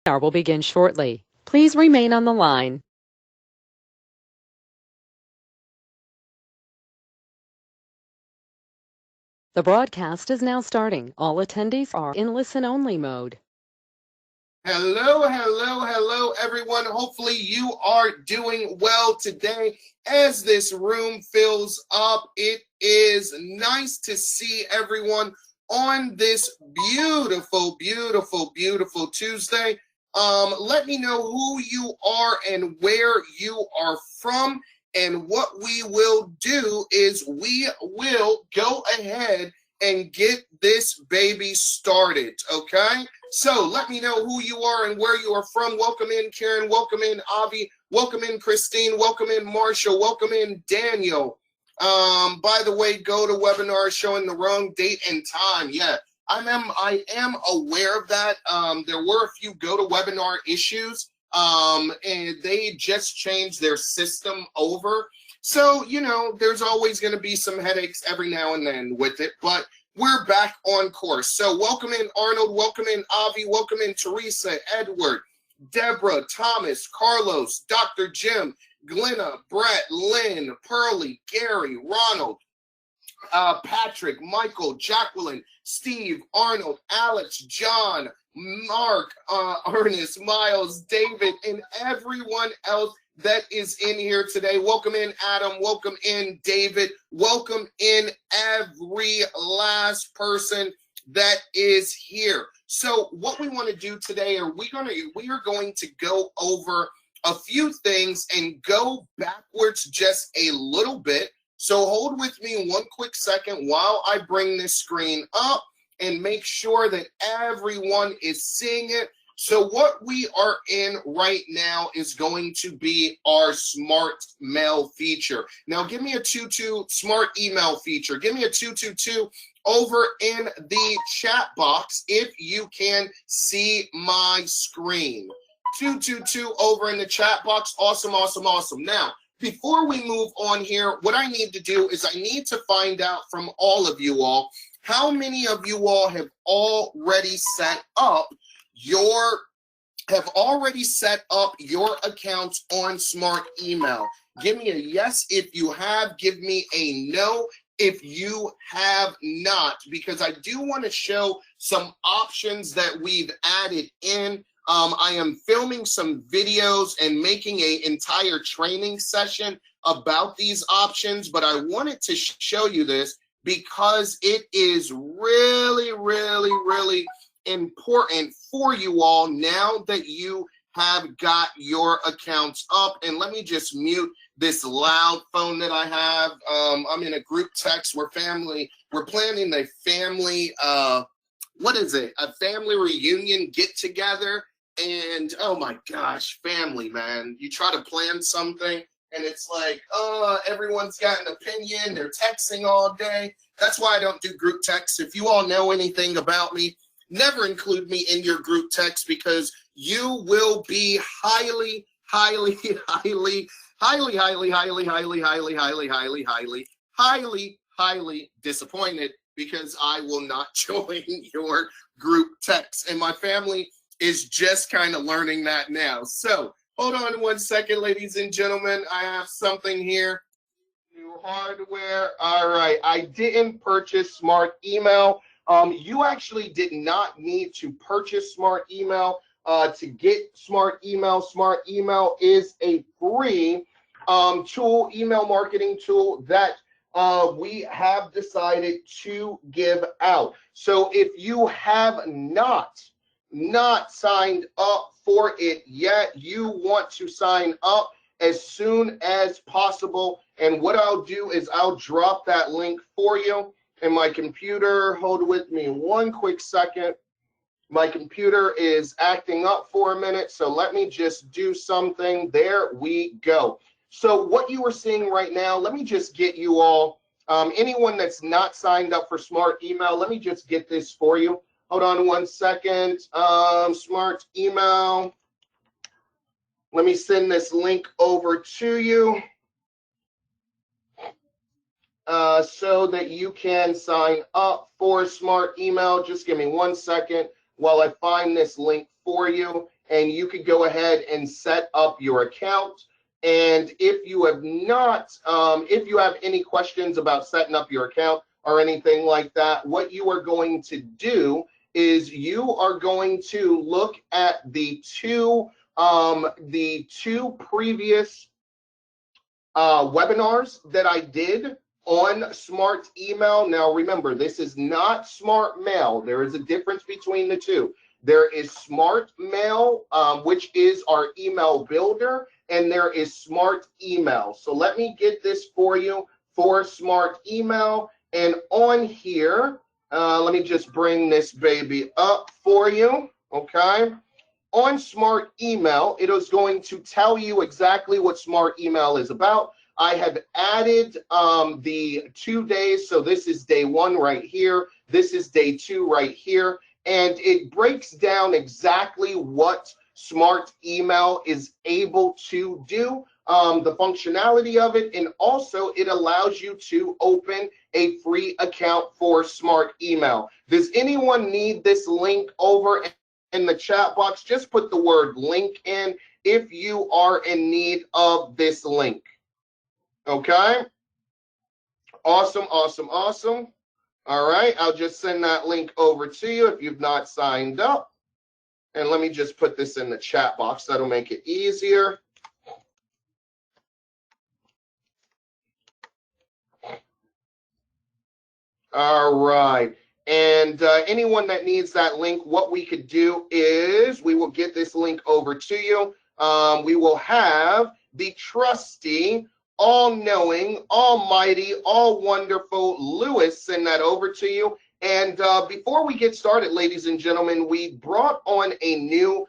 webinar will begin shortly. Please remain on the line. The broadcast is now starting. All attendees are in listen-only mode. Hello, hello, hello, everyone. Hopefully you are doing well today as this room fills up. It is nice to see everyone on this beautiful, beautiful, beautiful Tuesday. Let me know who you are and where you are from. And what we will do is we will go ahead and get this baby started, okay? So let me know who you are and where you are from. Welcome in, Karen. Welcome in, Avi. Welcome in, Christine. Welcome in, Marshall. Welcome in, Daniel. By the way, go to webinar showing the wrong date and time. Yeah, I am aware of that. There were a few go to webinar issues, and they just changed their system over. So, you know, there's always going to be some headaches every now and then with it, but we're back on course. So welcome in Arnold, welcome in Avi, welcome in Teresa, Edward, Deborah, Thomas, Carlos, Dr. Jim, Glenna, Brett, Lynn, Pearlie, Gary, Ronald, Patrick, Michael, Jacqueline, Steve, Arnold, Alex, John, Mark, Ernest, Miles, David, and everyone else that is in here today. Welcome in, Adam. Welcome in, David. Welcome in every last person that is here. So what we want to do today, we are going to go over a few things and go backwards just a little bit. So hold with me one quick second while I bring this screen up and make sure that everyone is seeing it. So what we are in right now is going to be our smart mail feature. Now give me a 22 smart email feature. Give me a 222 over in the chat box if you can see my screen. 222 over in the chat box. Awesome, awesome, awesome. Now, before we move on here, what I need to do is I need to find out from all of you all, how many of you all have already set up your accounts on Smart Email. Give me a yes if you have. Give me a no if you have not, because I do want to show some options that we've added in. I am filming some videos and making an entire training session about these options, but I wanted to show you this because it is really, really, really important for you all now that you have got your accounts up. And let me just mute this loud phone that I have. I'm in a group text. We're planning a family, a family reunion get together. And oh my gosh, family, man, you try to plan something and it's like, everyone's got an opinion. They're texting all day. That's why I don't do group texts. If you all know anything about me, never include me in your group text because you will be highly disappointed because I will not join your group text. And my family is just kind of learning that now. So hold on one second, ladies and gentlemen. I have something here. New hardware. All right. I didn't purchase Smart Email. You actually did not need to purchase Smart Email to get Smart Email. Smart Email is a free tool, email marketing tool that we have decided to give out. So if you have not signed up for it yet, you want to sign up as soon as possible. And what I'll do is I'll drop that link for you. And my computer, hold with me one quick second. My computer is acting up for a minute, so let me just do something. There we go. So what you are seeing right now, let me just get you all, anyone that's not signed up for Smart Email, let me just get this for you. Hold on one second. Smart Email. Let me send this link over to you. So that you can sign up for Smart Email. Just give me one second while I find this link for you, and you could go ahead and set up your account. And if you have not, if you have any questions about setting up your account or anything like that, what you are going to do is you are going to look at the two previous webinars that I did on Smart Email. Now, remember, this is not Smart Mail. There is a difference between the two. There is Smart Mail, which is our email builder, and there is Smart Email. So let me get this for you for Smart Email. And on here, let me just bring this baby up for you, okay? On Smart Email, it is going to tell you exactly what Smart Email is about. I have added the 2 days. So this is day 1 right here. This is day 2 right here. And it breaks down exactly what Smart Email is able to do, the functionality of it, and also it allows you to open a free account for Smart Email. Does anyone need this link over in the chat box? Just put the word link in if you are in need of this link. Okay? Awesome, awesome, awesome. All right, I'll just send that link over to you if you've not signed up. And let me just put this in the chat box. That'll make it easier. All right. And anyone that needs that link, what we could do is we will get this link over to you. We will have the trusty, all-knowing, almighty, all-wonderful Lewis send that over to you. And before we get started, ladies and gentlemen, we brought on a new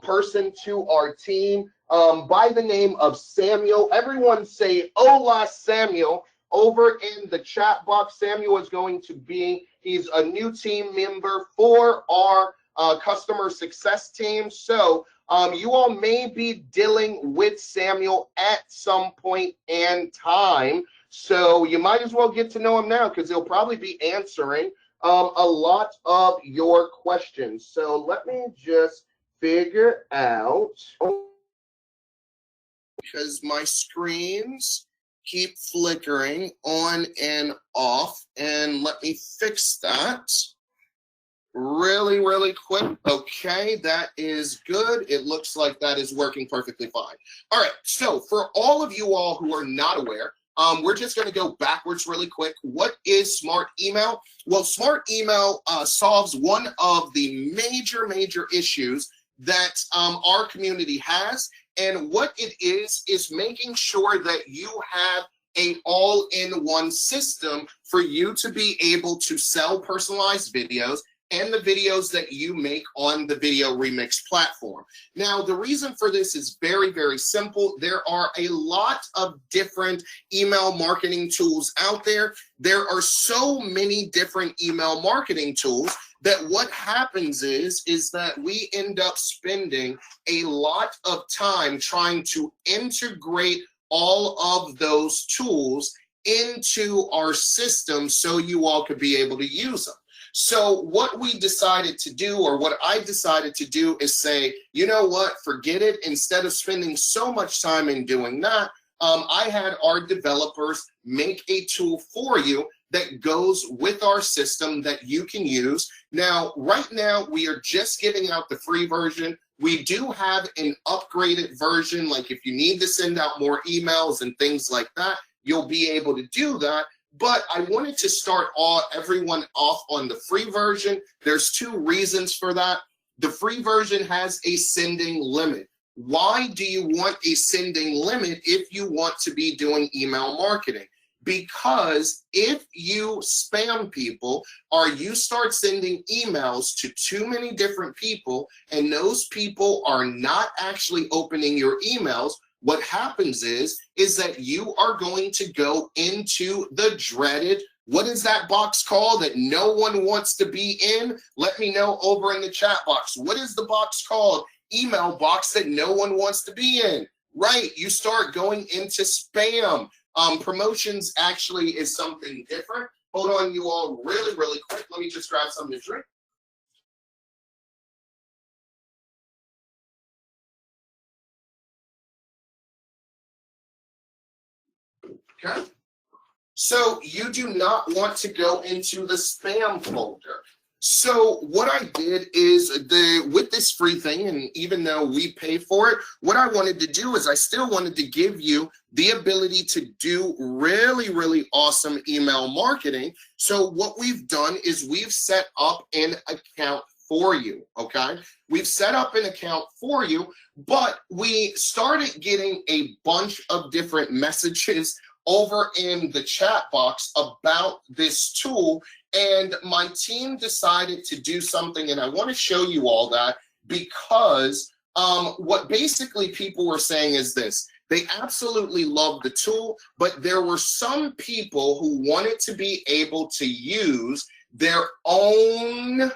person to our team by the name of Samuel. Everyone say, hola, Samuel. Over in the chat box, Samuel is going to be, he's a new team member for our customer success team. So you all may be dealing with Samuel at some point in time. So you might as well get to know him now because he'll probably be answering a lot of your questions. So let me just figure out, because my screens keep flickering on and off, and let me fix that really quick. Okay, that is good. It looks like that is working perfectly fine. All right, so for all of you all who are not aware, we're just going to go backwards really quick. What is Smart Email? Well, Smart Email solves one of the major issues that our community has. And what it is making sure that you have an all-in-one system for you to be able to sell personalized videos and the videos that you make on the Video Remix platform. Now, the reason for this is very simple. There are a lot of different email marketing tools out there. There are so many different email marketing tools that what happens is that we end up spending a lot of time trying to integrate all of those tools into our system so you all could be able to use them. So what we decided to do, or what I decided to do, is say, you know what, forget it. Instead of spending so much time in doing that, I had our developers make a tool for you that goes with our system that you can use. Now, right now, we are just giving out the free version. We do have an upgraded version, like if you need to send out more emails and things like that, you'll be able to do that. But I wanted to start everyone off on the free version. There's 2 reasons for that. The free version has a sending limit. Why do you want a sending limit if you want to be doing email marketing? Because if you spam people or you start sending emails to too many different people and those people are not actually opening your emails, what happens is that you are going to go into the dreaded, what is that box called that no one wants to be in? Let me know over in the chat box. What is the box called? Email box that no one wants to be in. Right, you start going into spam. Promotions actually is something different. Hold on, you all, really quick. Let me just grab something to drink. Okay. So you do not want to go into the spam folder. So what I did is with this free thing, and even though we pay for it, what I wanted to do is I still wanted to give you the ability to do really, really awesome email marketing. So what we've done is we've set up an account for you, okay? We've set up an account for you, but we started getting a bunch of different messages over in the chat box about this tool, and my team decided to do something, and I want to show you all that because what basically people were saying is this: they absolutely love the tool, but there were some people who wanted to be able to use their own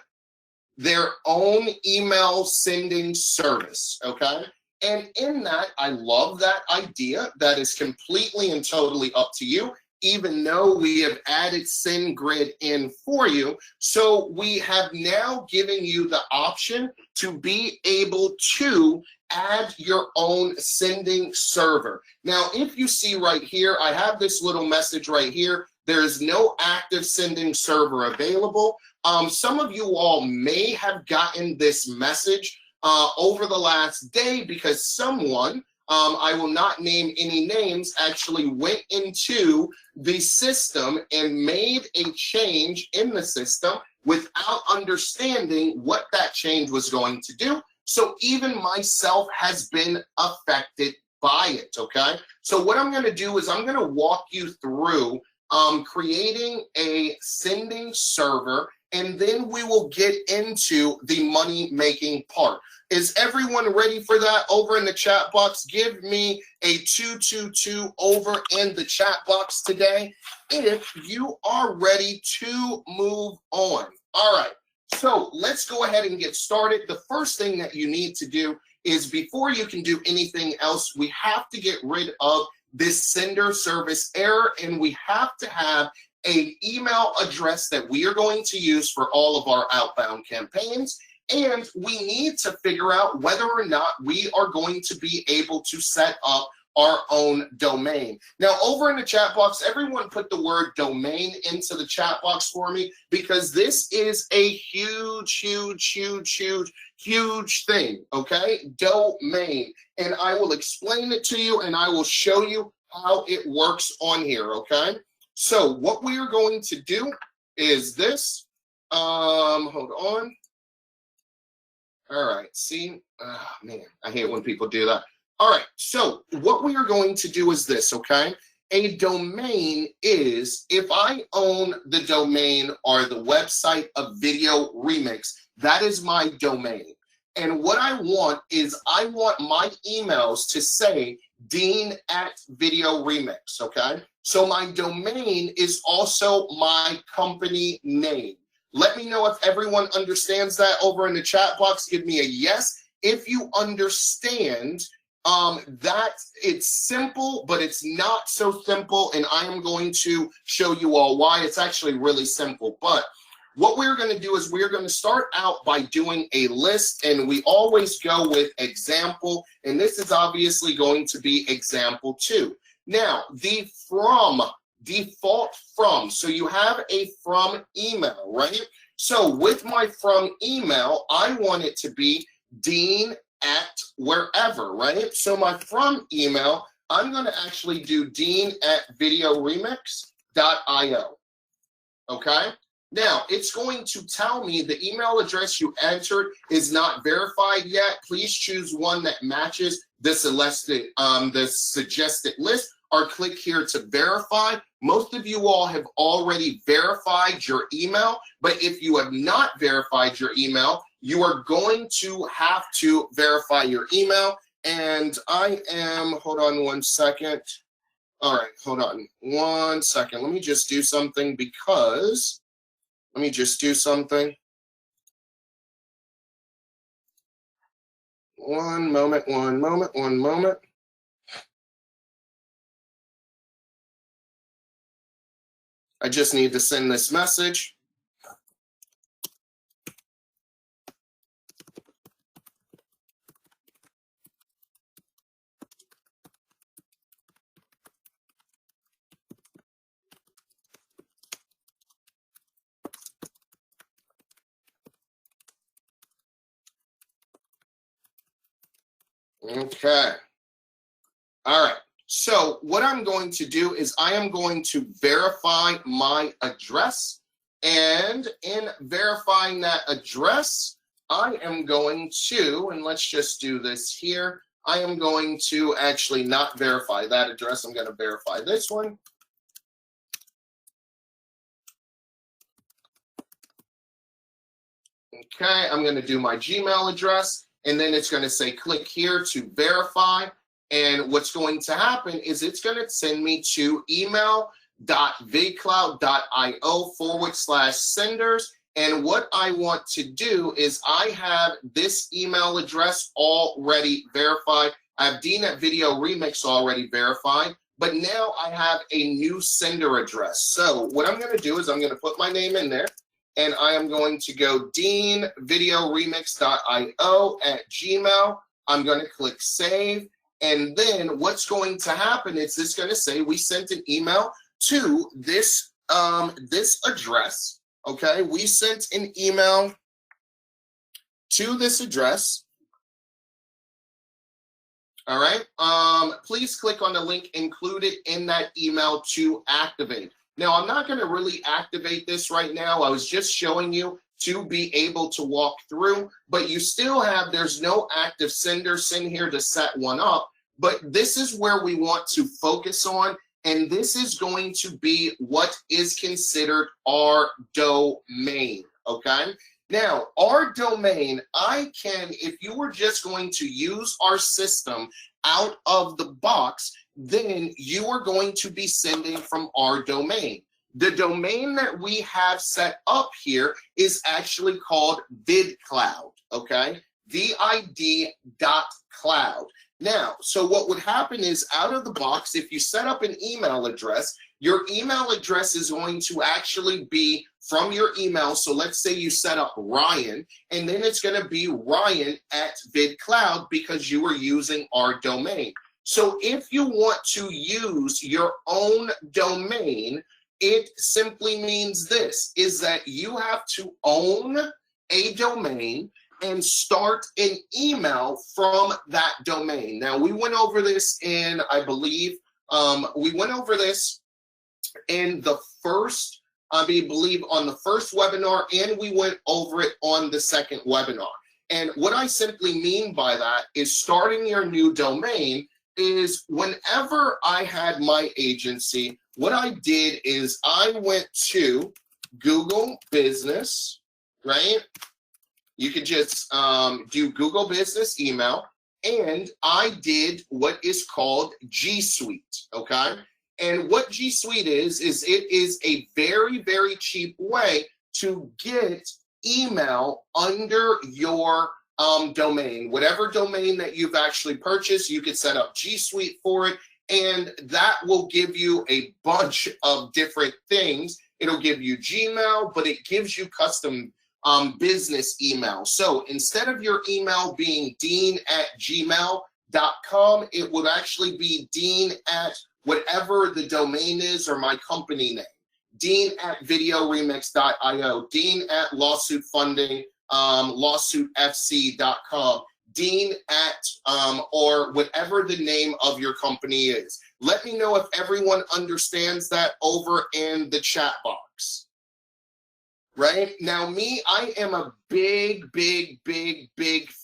email sending service, okay? And in that, I love that idea. That is completely and totally up to you, even though we have added SendGrid in for you. So we have now given you the option to be able to add your own sending server. Now, if you see right here, I have this little message right here. There is no active sending server available. Some of you all may have gotten this message over the last day because someone, I will not name any names, actually went into the system and made a change in the system without understanding what that change was going to do. So even myself has been affected by it, okay? So what I'm gonna do is I'm gonna walk you through creating a sending server, and then we will get into the money making part. Is everyone ready for that over in the chat box? Give me a 222 over in the chat box today if you are ready to move on. All right, so let's go ahead and get started. The first thing that you need to do is, before you can do anything else, we have to get rid of this sender service error, and we have to have an email address that we are going to use for all of our outbound campaigns. And we need to figure out whether or not we are going to be able to set up our own domain. Now, over in the chat box, everyone put the word domain into the chat box for me, because this is a huge thing, okay? Domain. And I will explain it to you, and I will show you how it works on here, okay? So what we are going to do is this. Hold on. All right, see, oh, man, I hate when people do that. All right, so what we are going to do is this, okay? A domain is, if I own the domain or the website of Video Remix, that is my domain. And what I want is, I want my emails to say Dean@Video Remix, okay? So my domain is also my company name. Let me know if everyone understands that over in the chat box. Give me a yes if you understand that it's simple, but it's not so simple, and I am going to show you all why. It's actually really simple. But what we're going to do is we're going to start out by doing a list, and we always go with example, and this is obviously going to be example 2. Now, the from, default from, so you have a from email, right? So with my from email, I want it to be Dean@wherever, right? So my from email, I'm going to actually do Dean@videoremix.io, okay? Now, it's going to tell me the email address you entered is not verified yet. Please choose one that matches the suggested list, or click here to verify. Most of you all have already verified your email, but if you have not verified your email, you are going to have to verify your email. And I am, hold on one second. All right, hold on one second. Let me just do something because, let me just do something. One moment. I just need to send this message. Okay. All right. So what I'm going to do is I am going to verify my address. And in verifying that address, I am going to, and let's just do this here. I am going to actually not verify that address. I'm going to verify this one. Okay, I'm going to do my Gmail address, and then it's going to say click here to verify. And what's going to happen is it's going to send me to email.vidcloud.io/senders. And what I want to do is I have this email address already verified. I have Dean@Video Remix already verified, but now I have a new sender address. So what I'm going to do is I'm going to put my name in there, and I am going to go deanvideoremix.io@gmail. I'm going to click save. And then what's going to happen is it's going to say we sent an email to this this address. Okay, we sent an email to this address. All right. Please click on the link included in that email to activate. Now, I'm not going to really activate this right now. I was just showing you to be able to walk through, but you still have, there's no active sender send here to set one up, but this is where we want to focus on, and this is going to be what is considered our domain, okay? Now, our domain, I can, if you were just going to use our system out of the box, then you are going to be sending from our domain. The domain that we have set up here is actually called VidCloud, okay? VID.cloud. Now, so what would happen is out of the box, if you set up an email address, your email address is going to actually be from your email. So let's say you set up Ryan, and then it's going to be Ryan@VidCloud because you were using our domain. So if you want to use your own domain, it simply means this, is that you have to own a domain and start an email from that domain. Now, we went over this in, I believe, we went over this in the first, I believe on the first webinar, and we went over it on the second webinar. And what I simply mean by that is starting your new domain is whenever I had my agency, what I did is I went to Google Business, right? You could just do Google Business email, and I did what is called G Suite, okay? And what G Suite is it is a very, very cheap way to get email under your domain. Whatever domain that you've actually purchased, you could set up G Suite for it, and that will give you a bunch of different things. It'll give you Gmail, but it gives you custom business email. So instead of your email being dean@gmail.com, it would actually be dean at whatever the domain is or my company name. Dean@videoremix.io, dean@lawsuitfunding, lawsuitfc.com, dean@ or whatever the name of your company is. Let me know if everyone understands that over in the chat box. Right? Now, me, I am a big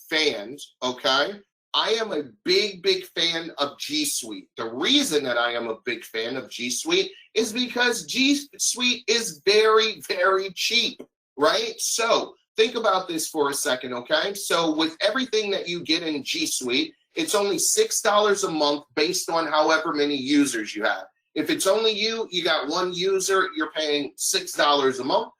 fan, okay? I am a big fan of G Suite. The reason that I am a big fan of G Suite is because G Suite is very, very cheap, right? So think about this for a second, okay? So with everything that you get in G Suite, it's only $6 a month based on however many users you have. If it's only you got one user, you're paying $6 a month.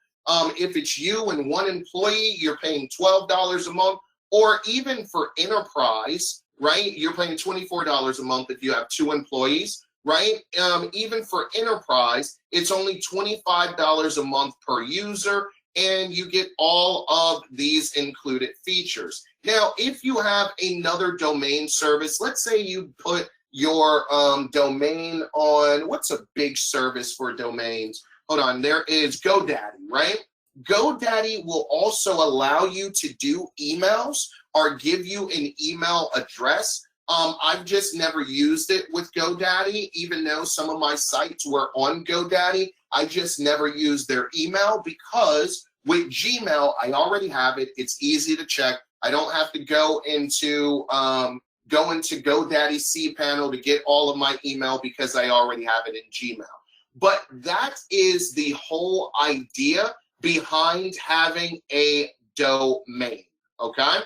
If it's you and one employee, you're paying $12 a month, or even for enterprise, right? You're paying $24 a month if you have 2 employees, right? Even for enterprise, it's only $25 a month per user, and you get all of these included features. Now, if you have another domain service, let's say you put your domain on, what's a big service for domains? Hold on, there is GoDaddy, right? GoDaddy will also allow you to do emails or give you an email address. I've just never used it with GoDaddy, even though some of my sites were on GoDaddy. I just never used their email because with Gmail, I already have it. It's easy to check. I don't have to go into GoDaddy cPanel to get all of my email because I already have it in Gmail. But that is the whole idea behind having a domain, okay?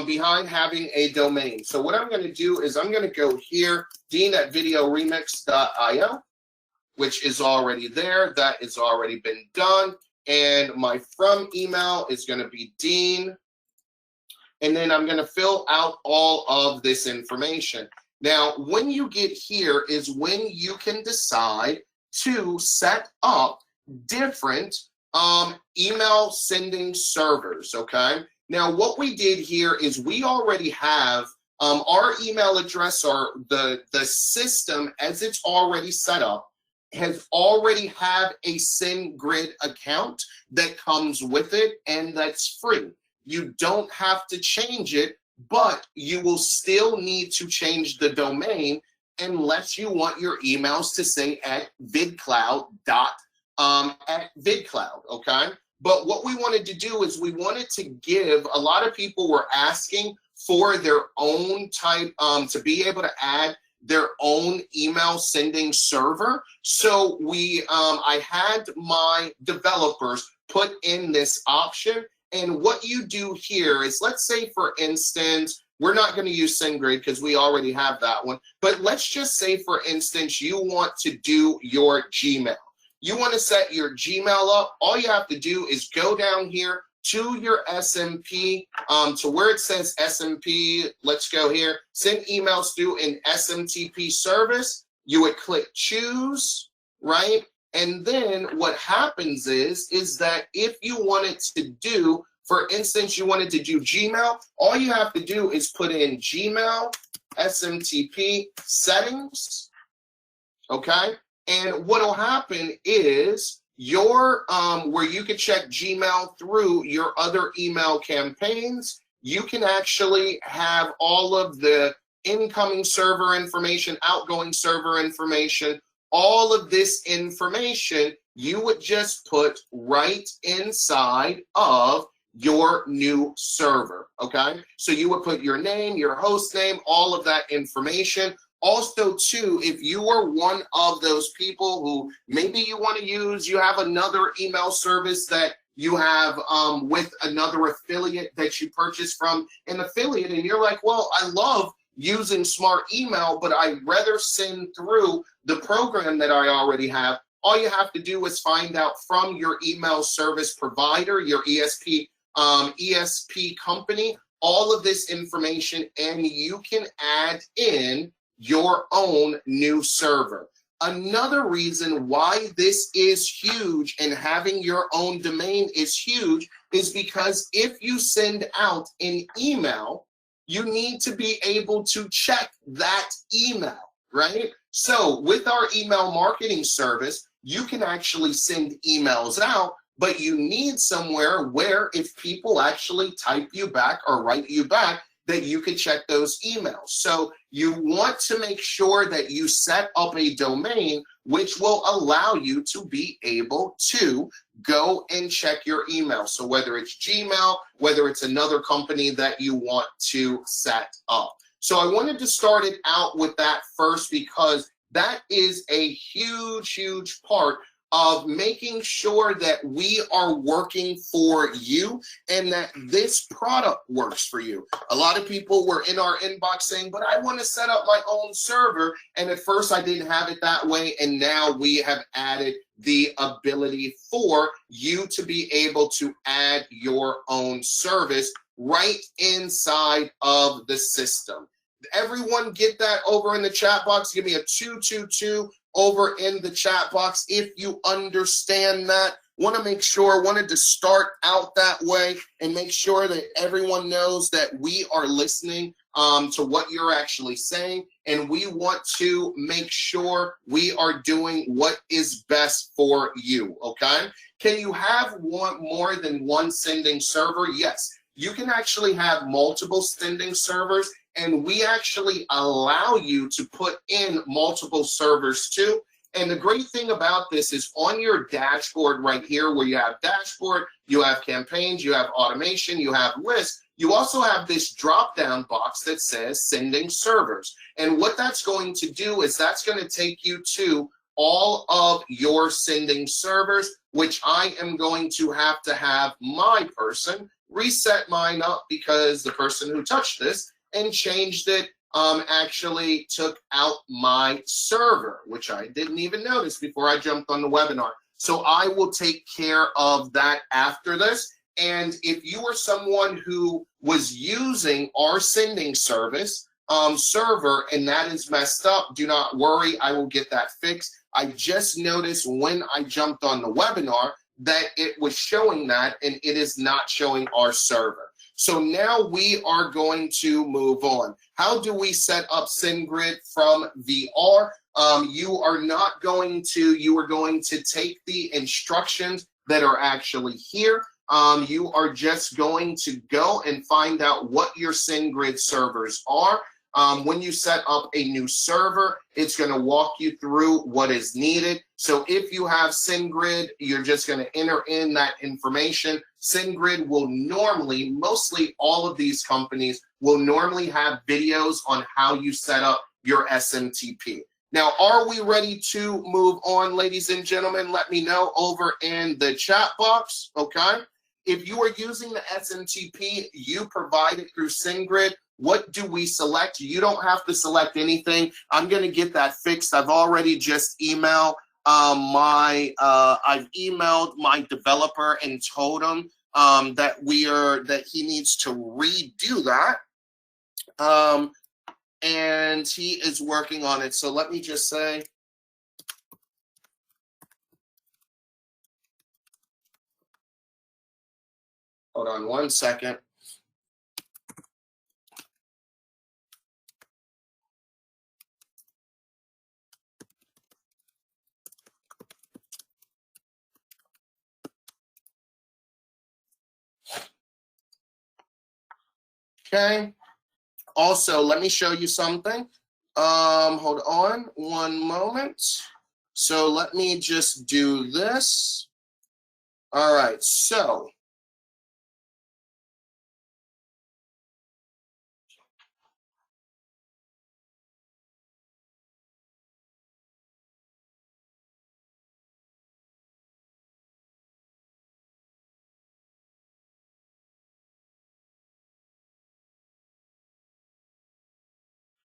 Behind having a domain. So what I'm going to do is I'm going to go here, dean@videoremix.io, which is already there. That has already been done. And my from email is going to be Dean. And then I'm going to fill out all of this information. Now, when you get here is when you can decide to set up different email sending servers, okay? Now, what we did here is we already have our email address, or the system as it's already set up has already have a SendGrid account that comes with it, and that's free. You don't have to change it, but you will still need to change the domain unless you want your emails to say at vidcloud, okay? But what we wanted to do is we wanted to give, a lot of people were asking for their own type, to be able to add their own email sending server. So I had my developers put in this option. And what you do here is, let's say, for instance, we're not going to use SendGrid because we already have that one. But let's just say, for instance, you want to do your Gmail. You want to set your Gmail up. All you have to do is go down here to your SMP, to where it says SMP. Let's go here. Send emails through an SMTP service. You would click choose, right? And then what happens is that if you wanted to do, for instance, you wanted to do Gmail, all you have to do is put in Gmail SMTP settings, okay? And what'll happen is your where you can check Gmail through your other email campaigns, you can actually have all of the incoming server information, outgoing server information, all of this information you would just put right inside of your new server, okay? So you would put your name, your host name, all of that information. Also, too, if you are one of those people who maybe you want to use, you have another email service that you have with another affiliate that you purchase from an affiliate, and you're like, well, I love using Smart Email, but I'd rather send through the program that I already have. All you have to do is find out from your email service provider, your ESP company, all of this information, and you can add in your own new server. Another reason why this is huge and having your own domain is huge is because if you send out an email, you need to be able to check that email, right? So with our email marketing service, you can actually send emails out, but you need somewhere where if people actually type you back or write you back, that you can check those emails. So you want to make sure that you set up a domain which will allow you to be able to go and check your email. So whether it's Gmail, whether it's another company that you want to set up. So I wanted to start it out with that first because that is a huge, huge part of making sure that we are working for you and that this product works for you. A lot of people were in our inbox saying, but I want to set up my own server. And at first I didn't have it that way. And now we have added the ability for you to be able to add your own service right inside of the system. Everyone get that over in the chat box. Give me a 222 over in the chat box if you understand that. Wanted to start out that way and make sure that everyone knows that we are listening to what you're actually saying, and we want to make sure we are doing what is best for you, okay? Can you have more than one sending server? Yes. you can actually have multiple sending servers, and we actually allow you to put in multiple servers too. And the great thing about this is on your dashboard right here, where you have dashboard, you have campaigns, you have automation, you have lists, you also have this drop-down box that says sending servers. And what that's going to do is that's going to take you to all of your sending servers, which I am going to have my person reset mine up, because the person who touched this and changed it actually took out my server, which I didn't even notice before I jumped on the webinar. So I will take care of that after this. And if you are someone who was using our sending service server and that is messed up, do not worry, I will get that fixed. I just noticed when I jumped on the webinar that it was showing that, and it is not showing our server. So now we are going to move on. How do we set up SendGrid from VR? You are going to take the instructions that are actually here. You are just going to go and find out what your SendGrid servers are. When you set up a new server, it's going to walk you through what is needed. So if you have SendGrid, you're just going to enter in that information. SendGrid will normally, mostly all of these companies will normally have videos on how you set up your SMTP. Now, are we ready to move on, ladies and gentlemen? Let me know over in the chat box, okay? If you are using the SMTP you provided through SendGrid, what do we select? You don't have to select anything. I'm going to get that fixed. I've already just emailed I've emailed my developer and told him that he needs to redo that. And he is working on it. So let me just say, hold on one second. Okay. Also, let me show you something. Hold on one moment. So let me just do this. All right, so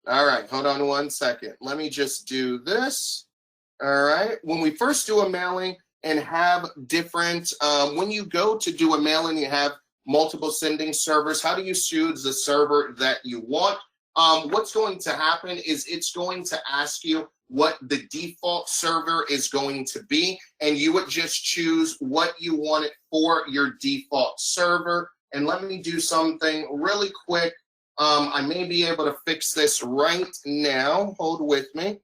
all right, hold on one second. Let me just do this. All right, when we first do a mailing and have different, when you go to do a mailing, you have multiple sending servers. How do you choose the server that you want? What's going to happen is it's going to ask you what the default server is going to be, and you would just choose what you want it for your default server. And let me do something really quick. I may be able to fix this right now. Hold with me.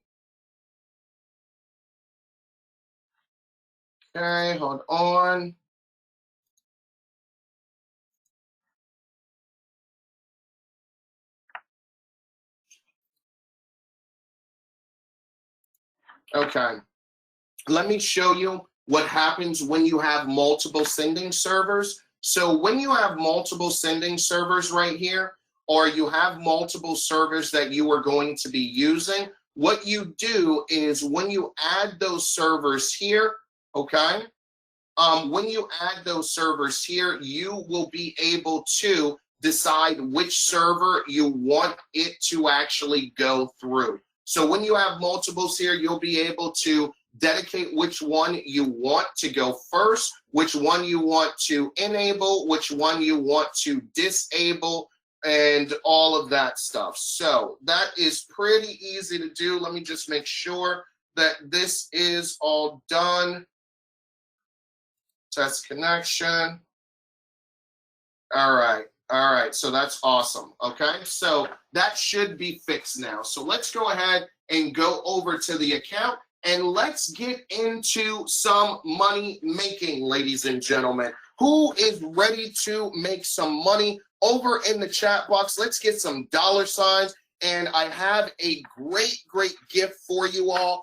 Okay, hold on. Okay, let me show you what happens when you have multiple sending servers. So when you have multiple sending servers right here, or you have multiple servers that you are going to be using, what you do is when you add those servers here, okay, when you add those servers here, you will be able to decide which server you want it to actually go through. So when you have multiples here, you'll be able to dedicate which one you want to go first, which one you want to enable, which one you want to disable, and all of that stuff. So that is pretty easy to do. Let me just make sure that this is all done. Test connection. All right, so that's awesome. Okay, so that should be fixed now. So let's go ahead and go over to the account, and let's get into some money making, ladies and gentlemen. Who is ready to make some money? Over in the chat box, let's get some dollar signs. And I have a great gift for you all.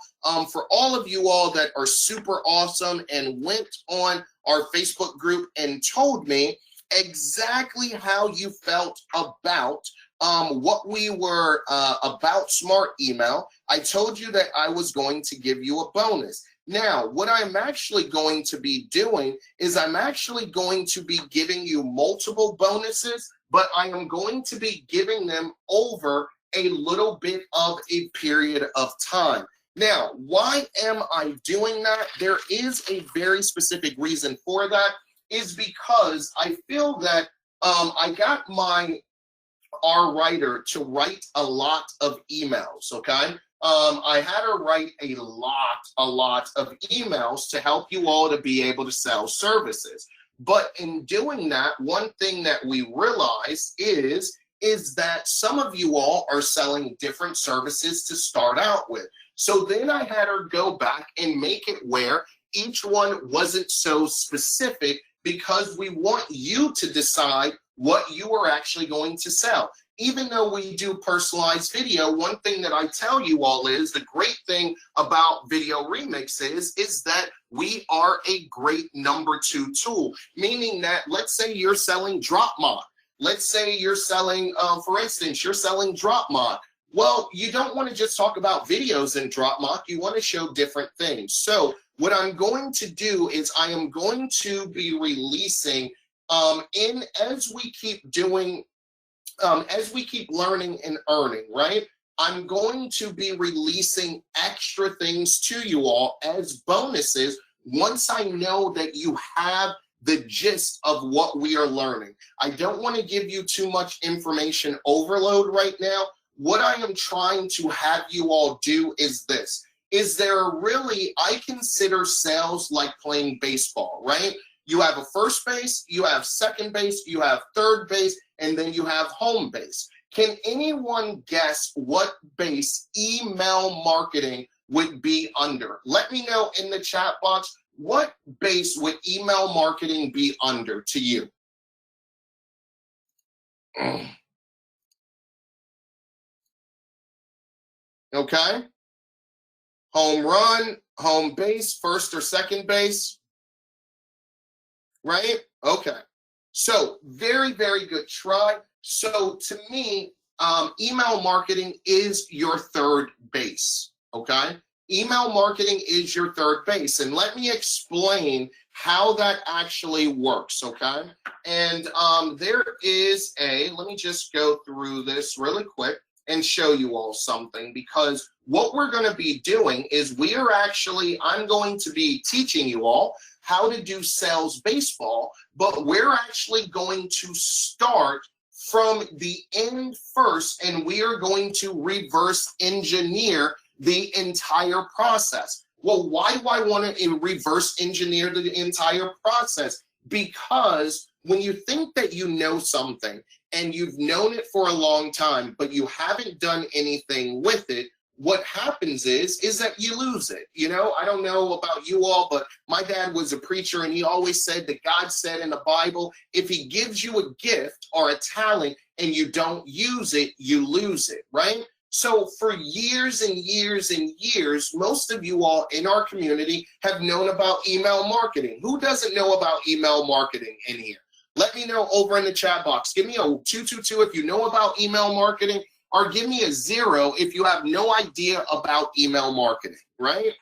For all of you all that are super awesome and went on our Facebook group and told me exactly how you felt about what we were about Smart Email. I told you that I was going to give you a bonus. Now, what I'm actually going to be doing is I'm actually going to be giving you multiple bonuses, but I am going to be giving them over a little bit of a period of time. Now, why am I doing that? There is a very specific reason for that, is because I feel that I got our writer to write a lot of emails, okay? I had her write a lot of emails to help you all to be able to sell services. But in doing that, one thing that we realized is that some of you all are selling different services to start out with. So then I had her go back and make it where each one wasn't so specific, because we want you to decide what you are actually going to sell. Even though we do personalized video, one thing that I tell you all is the great thing about Video Remix is that we are a great number 2 tool, meaning that let's say you're selling drop mod. Let's say you're selling, for instance, you're selling drop mod. Well, you don't want to just talk about videos in drop mod. You want to show different things. So what I'm going to do is I am going to be releasing as we keep doing, as we keep learning and earning, right? I'm going to be releasing extra things to you all as bonuses once I know that you have the gist of what we are learning. I don't want to give you too much information overload right now. What I am trying to have you all do is this. Is there really, I consider sales like playing baseball, right? You have a first base, you have second base, you have third base, and then you have home base. Can anyone guess what base email marketing would be under? Let me know in the chat box, what base would email marketing be under to you? Okay. Home run, home base, first or second base, right? Okay. So very good try. So to me, email marketing is your third base, okay? Email marketing is your third base. And let me explain how that actually works, okay? And there is let me just go through this really quick and show you all something, because what we're going to be doing is I'm going to be teaching you all how to do sales baseball, but we're actually going to start from the end first, and we are going to reverse engineer the entire process. Well, why do I want to reverse engineer the entire process? Because when you think that you know something and you've known it for a long time, but you haven't done anything with it, what happens is that you lose it. You know, I don't know about you all, but my dad was a preacher, and he always said that God said in the Bible, if he gives you a gift or a talent and you don't use it, you lose it, right? So for years and years and years, most of you all in our community have known about email marketing. Who doesn't know about email marketing in here? Let me know over in the chat box. Give me a 222 if you know about email marketing, or give me a 0 if you have no idea about email marketing, right?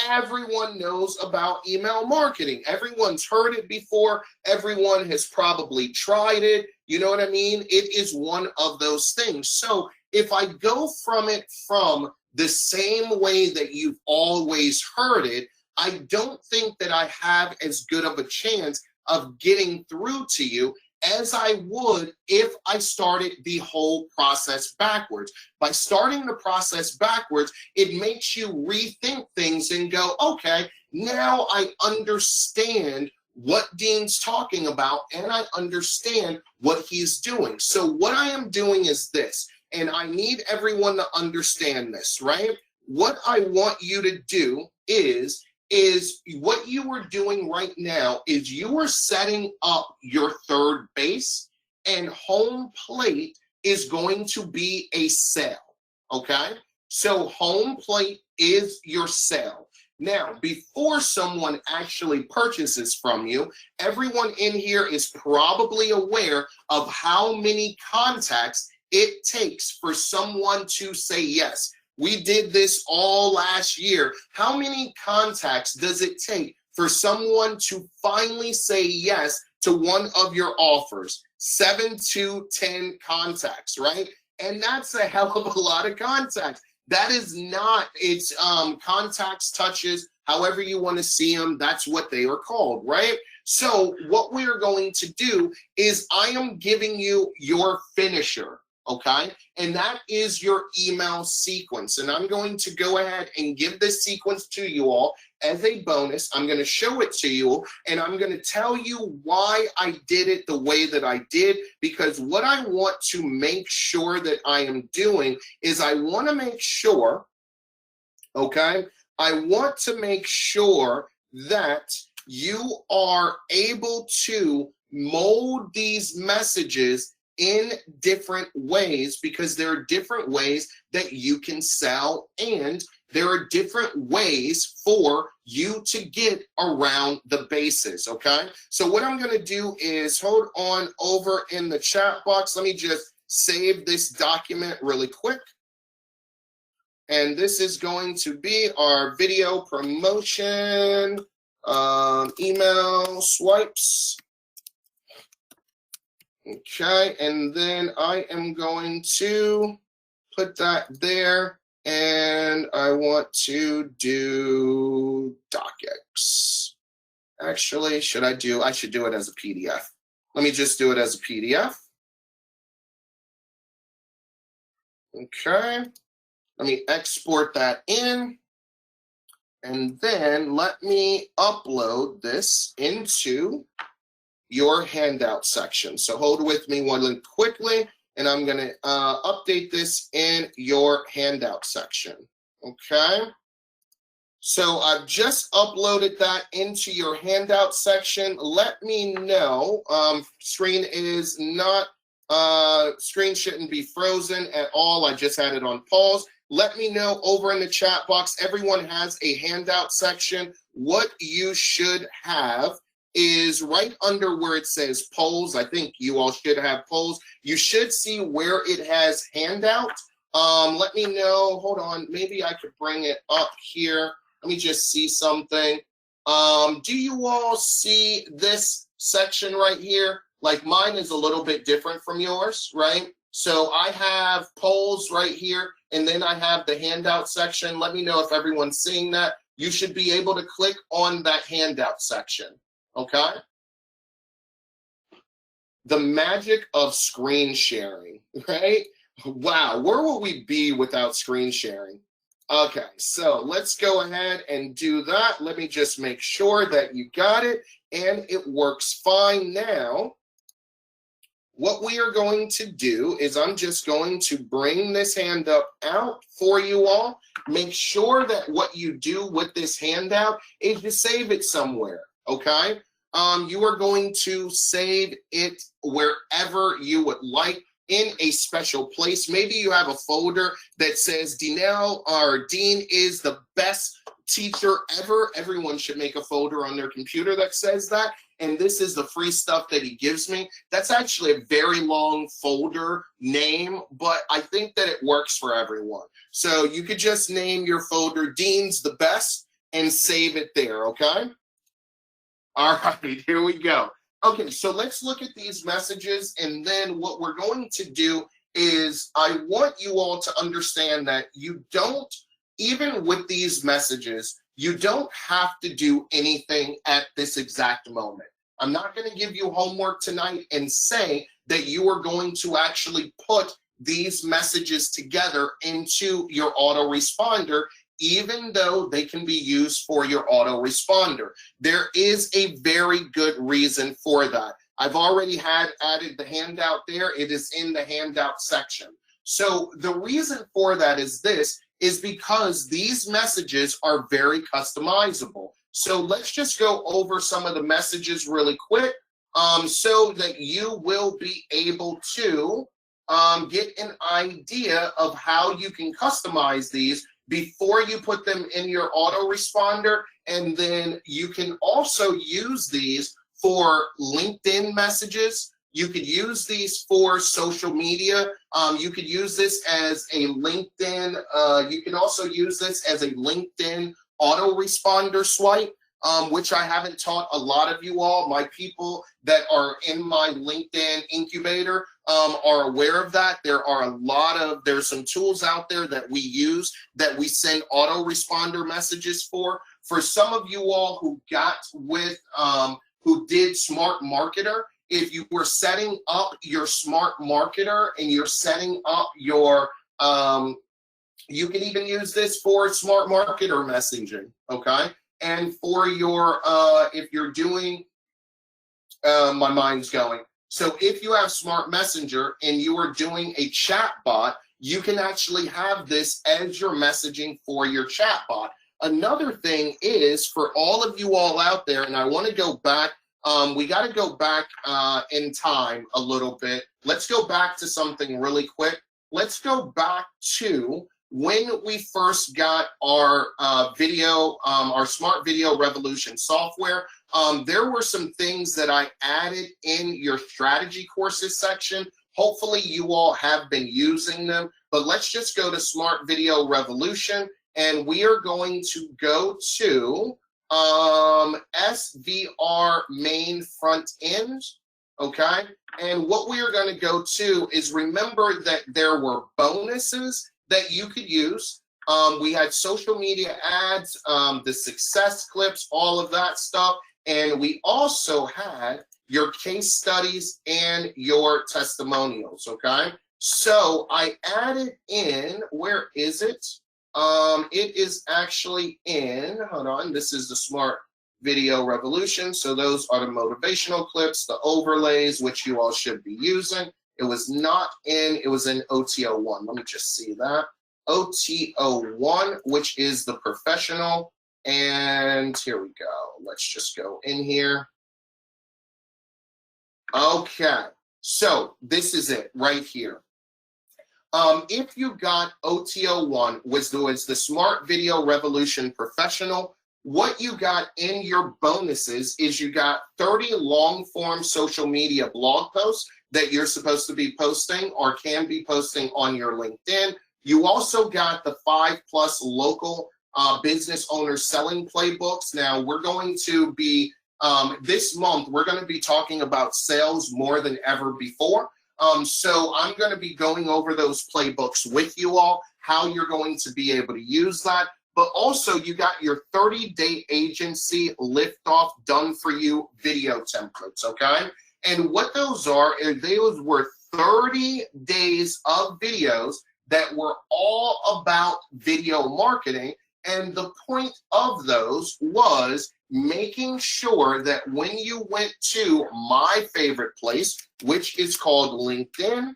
Everyone knows about email marketing. Everyone's heard it before. Everyone has probably tried it. You know what I mean? It is one of those things. So if I go from the same way that you've always heard it, I don't think that I have as good of a chance of getting through to you as I would if I started the whole process backwards. By starting the process backwards, it makes you rethink things and go, okay, now I understand what Dean's talking about, and I understand what he's doing. So what I am doing is this, and I need everyone to understand this, right? What I want you to do is is what you are doing right now is you are setting up your third base, and home plate is going to be a sale, okay? So home plate is your sale. Now, before someone actually purchases from you, everyone in here is probably aware of how many contacts it takes for someone to say yes. We did this all last year. How many contacts does it take for someone to finally say yes to one of your offers? 7 to 10 contacts, right? And that's a hell of a lot of contacts. That is not, it's contacts, touches, however you want to see them, that's what they are called, right? So what we are going to do is I am giving you your finisher, okay? And that is your email sequence. And I'm going to go ahead and give this sequence to you all as a bonus. I'm going to show it to you, and I'm going to tell you why I did it the way that I did, because what I want to make sure that I am doing is I want to make sure, okay, I want to make sure that you are able to mold these messages in different ways, because there are different ways that you can sell, and there are different ways for you to get around the bases, okay? So what I'm gonna do is hold on over in the chat box. Let me just save this document really quick. And this is going to be our video promotion, email swipes. Okay, and then I am going to put that there, and I want to do docx. Actually, I should do it as a PDF. Let me just do it as a PDF. Okay, let me export that in, and then let me upload this into your handout section. So hold with me one quickly, and I'm going to update this in your handout section. Okay. So I've just uploaded that into your handout section. Let me know. Screen is not, screen shouldn't be frozen at all. I just had it on pause. Let me know over in the chat box. Everyone has a handout section. What you should have is right under where it says polls. I think you all should have polls. You should see where it has handout. Let me know, hold on, maybe I could bring it up here. Let me just see something. Do you all see this section right here? Like mine is a little bit different from yours, right? So I have polls right here, and then I have the handout section. Let me know if everyone's seeing that. You should be able to click on that handout section. Okay. The magic of screen sharing, right? Wow, where will we be without screen sharing? Okay, so let's go ahead and do that. Let me just make sure that you got it and it works fine now. What we are going to do is I'm just going to bring this handout out for you all. Make sure that what you do with this handout is to save it somewhere. Okay, you are going to save it wherever you would like in a special place. Maybe you have a folder that says Dinell or Dean is the best teacher ever. Everyone should make a folder on their computer that says that. And this is the free stuff that he gives me. That's actually a very long folder name, but I think that it works for everyone. So you could just name your folder Dean's the Best and save it there, okay? All right, here we go. Okay, so let's look at these messages, and then what we're going to do is I want you all to understand that you don't, even with these messages, you don't have to do anything at this exact moment. I'm not going to give you homework tonight and say that you are going to actually put these messages together into your autoresponder, even though they can be used for your autoresponder. There is a very good reason for that. I've already added the handout there. It is in the handout section. So the reason for that is this, is because these messages are very customizable. So let's just go over some of the messages really quick so that you will be able to get an idea of how you can customize these before you put them in your autoresponder. And then you can also use these for LinkedIn messages. You could use these for social media. You could use this as a LinkedIn. You can also use this as a LinkedIn autoresponder swipe, which I haven't taught a lot of you all. My people that are in my LinkedIn incubator are aware of that. There's some tools out there that we use that we send autoresponder messages for. For some of you all who got with, who did Smart Marketer, if you were setting up your Smart Marketer and you're setting up your, you can even use this for Smart Marketer messaging, okay? And for your, if you're doing, my mind's going. So if you have Smart Messenger and you are doing a chat bot, you can actually have this as your messaging for your chat bot. Another thing is for all of you all out there, and I want to go back, we got to go back in time a little bit. Let's go back to something really quick. Let's go back to when we first got our our Smart Video Revolution software. There were some things that I added in your strategy courses section. Hopefully you all have been using them, but let's just go to Smart Video Revolution, and we are going to go to SVR main front end, okay? And what we are going to go to is, remember that there were bonuses that you could use. We had social media ads, the success clips, all of that stuff. And we also had your case studies and your testimonials, okay? So I added in, where is it? It is actually in, hold on, this is the Smart Video Revolution. So those are the motivational clips, the overlays, which you all should be using. It was not in, it was in OTO1. Let me just see that. OTO1, which is the professional. And here we go. Let's just go in here. Okay, so this is it right here. If you got OTO1, was the Smart Video Revolution Professional, what you got in your bonuses is you got 30 long-form social media blog posts that you're supposed to be posting or can be posting on your LinkedIn. You also got the 5+ local business owner selling playbooks. Now we're going to be, this month, we're going to be talking about sales more than ever before. So I'm going to be going over those playbooks with you all, how you're going to be able to use that. But also you got your 30-day agency liftoff done for you video templates, okay? And what those are, those were 30 days of videos that were all about video marketing. And the point of those was making sure that when you went to my favorite place, which is called LinkedIn,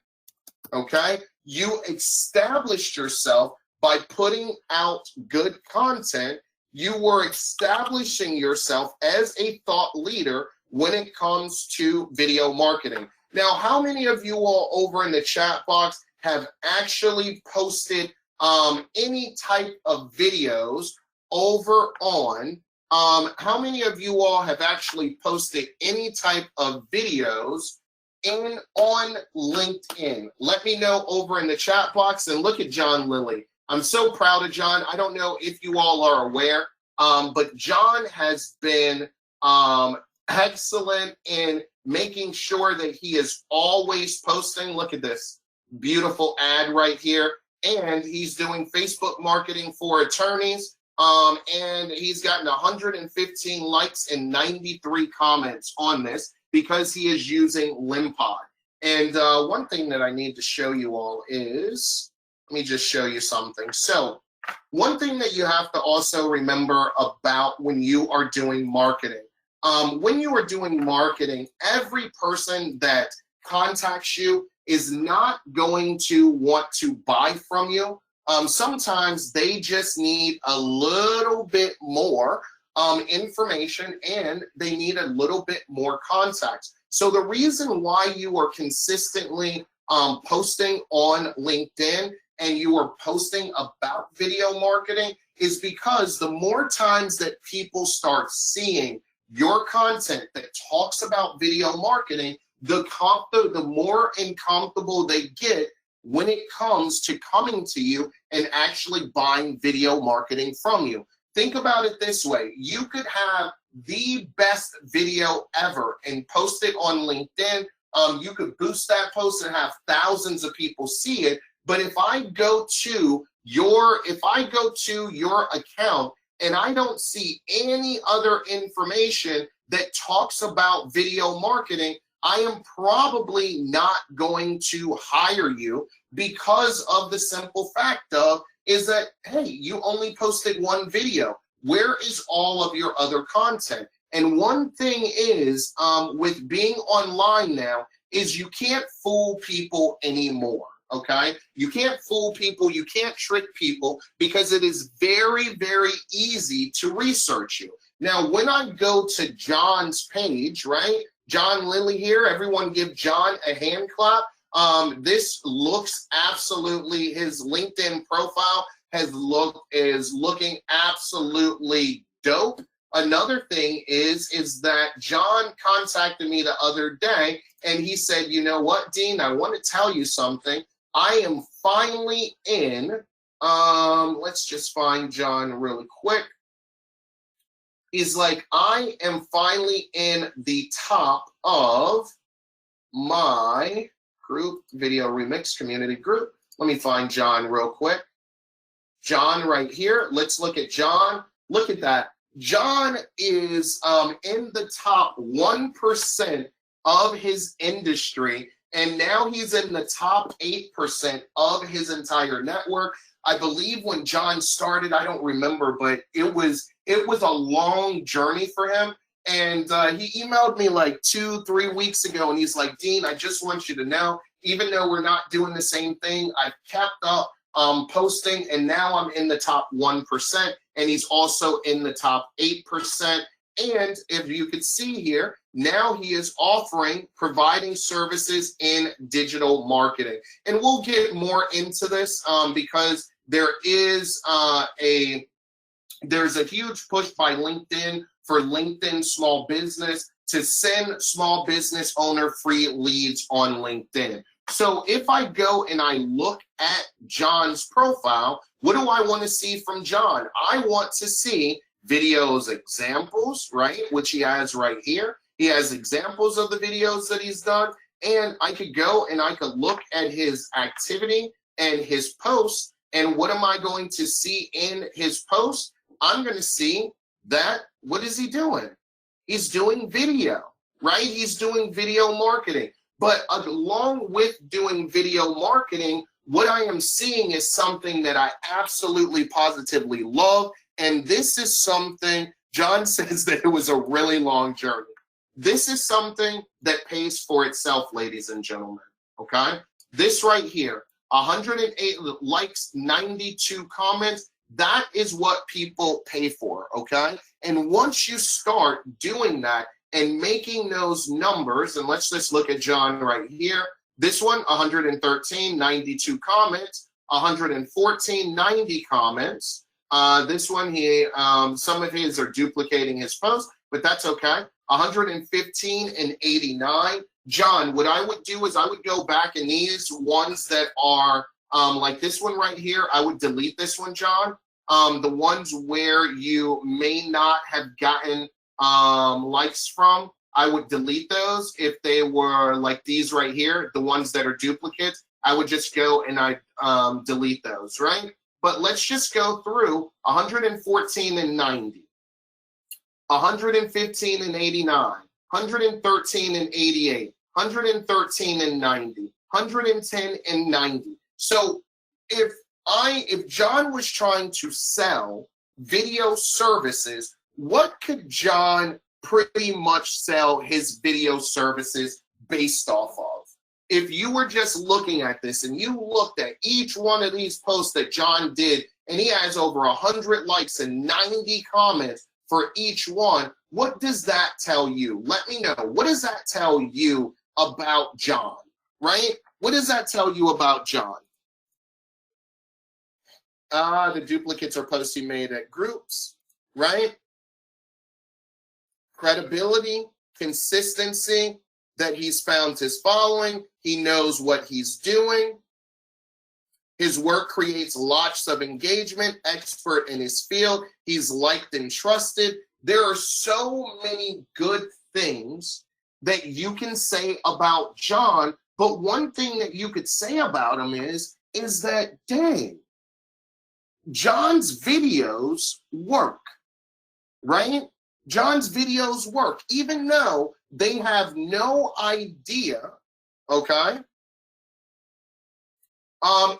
okay, you established yourself by putting out good content. You were establishing yourself as a thought leader when it comes to video marketing. Now, how many of you all over in the chat box have actually posted any type of videos over on, how many of you all have actually posted any type of videos on LinkedIn? Let me know over in the chat box. And look at John Lilly. I'm so proud of John. I don't know if you all are aware, but John has been excellent in making sure that he is always posting. Look at this beautiful ad right here. And he's doing Facebook marketing for attorneys. And he's gotten 115 likes and 93 comments on this because he is using Limpod. And one thing that I need to show you all is, let me just show you something. So one thing that you have to also remember about when you are doing marketing, every person that contacts you is not going to want to buy from you. Sometimes they just need a little bit more information, and they need a little bit more contacts. So the reason why you are consistently posting on LinkedIn and you are posting about video marketing is because the more times that people start seeing your content that talks about video marketing, the more uncomfortable they get when it comes to coming to you and actually buying video marketing from you. Think about it this way. You could have the best video ever and post it on LinkedIn. You could boost that post and have thousands of people see it. But if I go to your account and I don't see any other information that talks about video marketing, I am probably not going to hire you, because of the simple fact of is that, hey, you only posted one video. Where is all of your other content? And one thing is, with being online now, is you can't fool people anymore, okay? You can't fool people, you can't trick people, because it is very, very easy to research you. Now, when I go to John's page, right? John Lilly here, everyone give John a hand clap. This looks absolutely, his LinkedIn profile is looking absolutely dope. Another thing is that John contacted me the other day and he said, you know what, Dean, I want to tell you something. I am finally in, let's just find John really quick. He's like, I am finally in the top of my group, Video Remix Community Group. Let me find John real quick. John right here. Let's look at John. Look at that. John is in the top 1% of his industry, and now he's in the top 8% of his entire network. I believe when John started, I don't remember, but it was a long journey for him. And he emailed me like 2-3 weeks ago, and he's like, Dean, I just want you to know, even though we're not doing the same thing, I've kept up posting, and now I'm in the top 1%, and he's also in the top 8%. And if you could see here, now he is providing services in digital marketing. And we'll get more into this because there's a huge push by LinkedIn for LinkedIn Small Business to send small business owner free leads on LinkedIn. So if I go and I look at John's profile, what do I want to see from John? I want to see videos examples, right? Which he has right here. He has examples of the videos that he's done. And I could go and I could look at his activity and his posts. And what am I going to see in his posts? I'm going to see that, what is he doing? He's doing video, right? He's doing video marketing. But along with doing video marketing, what I am seeing is something that I absolutely positively love. And this is something, John says that it was a really long journey. This is something that pays for itself, ladies and gentlemen, okay? This right here, 108 likes, 92 comments, that is what people pay for, okay? And once you start doing that and making those numbers, and let's just look at John right here. This one, 113, 92 comments, 114, 90 comments. This one, some of his are duplicating his post, but that's okay. 115 and 89. John, what I would do is I would go back, and these ones that are like this one right here, I would delete this one, John. The ones where you may not have gotten likes from, I would delete those. If they were like these right here, the ones that are duplicates, I would just go and I delete those, right? But let's just go through 114 and 90, 115 and 89, 113 and 88, 113 and 90, 110 and 90. So if John was trying to sell video services, what could John pretty much sell his video services based off of? if you were just looking at this and you looked at each one of these posts that John did, and he has over 100 likes and 90 comments for each one, what does that tell you? Let me know. What does that tell you about John, right? What does that tell you about John? The duplicates are posts he made at groups, right? Credibility, consistency, that he's found his following. He knows what he's doing. His work creates lots of engagement, expert in his field. He's liked and trusted. There are so many good things that you can say about John, but one thing that you could say about him is that, dang, John's videos work, right? John's videos work, even though they have no idea, okay?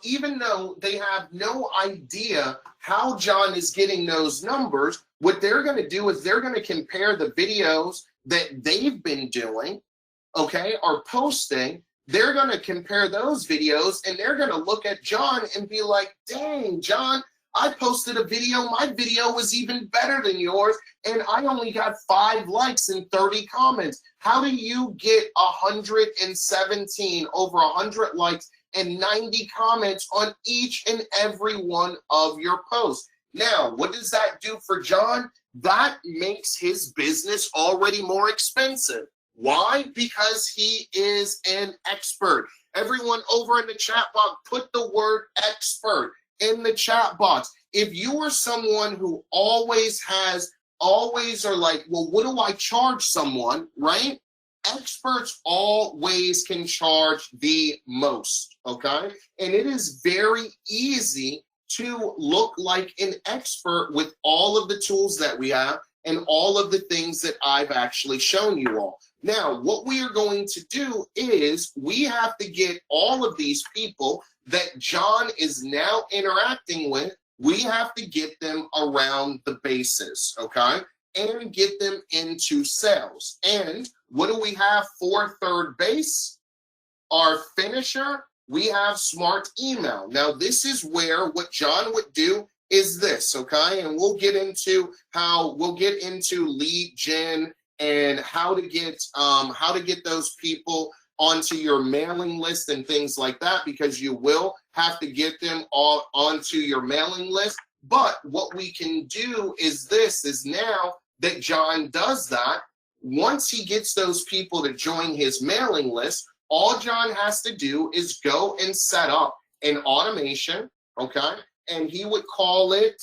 Even though they have no idea how John is getting those numbers, what they're going to do is they're going to compare the videos that they've been doing, okay, or posting. They're going to compare those videos and they're going to look at John and be like, dang, John, I posted a video. My video was even better than yours, and I only got 5 likes and 30 comments. How do you get 117, over 100 likes and 90 comments on each and every one of your posts? Now, what does that do for John? That makes his business already more expensive. Why? Because he is an expert. Everyone over in the chat box, put the word expert in the chat box. If you are someone who always are like, well, what do I charge someone, right? Experts always can charge the most, okay? And it is very easy to look like an expert with all of the tools that we have and all of the things that I've actually shown you all. Now, what we are going to do is we have to get all of these people that John is now interacting with, we have to get them around the bases, okay? And get them into sales. And what do we have for third base? Our finisher, we have smart email. Now, this is where what John would do is this, okay? And we'll get into lead gen and how to get those people onto your mailing list and things like that, because you will have to get them all onto your mailing list. But what we can do is now that John does that, once he gets those people to join his mailing list, all John has to do is go and set up an automation, okay? And he would call it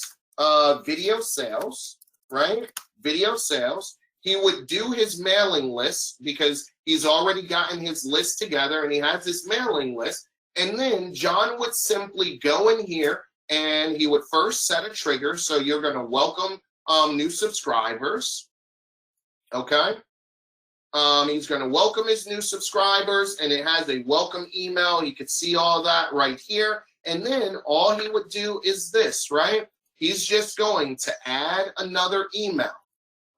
video sales, right? Video sales. He would do his mailing list because he's already gotten his list together and he has this mailing list. And then John would simply go in here and he would first set a trigger. So you're going to welcome new subscribers, okay? He's going to welcome his new subscribers, and it has a welcome email. You could see all that right here. And then all he would do is this, right? He's just going to add another email,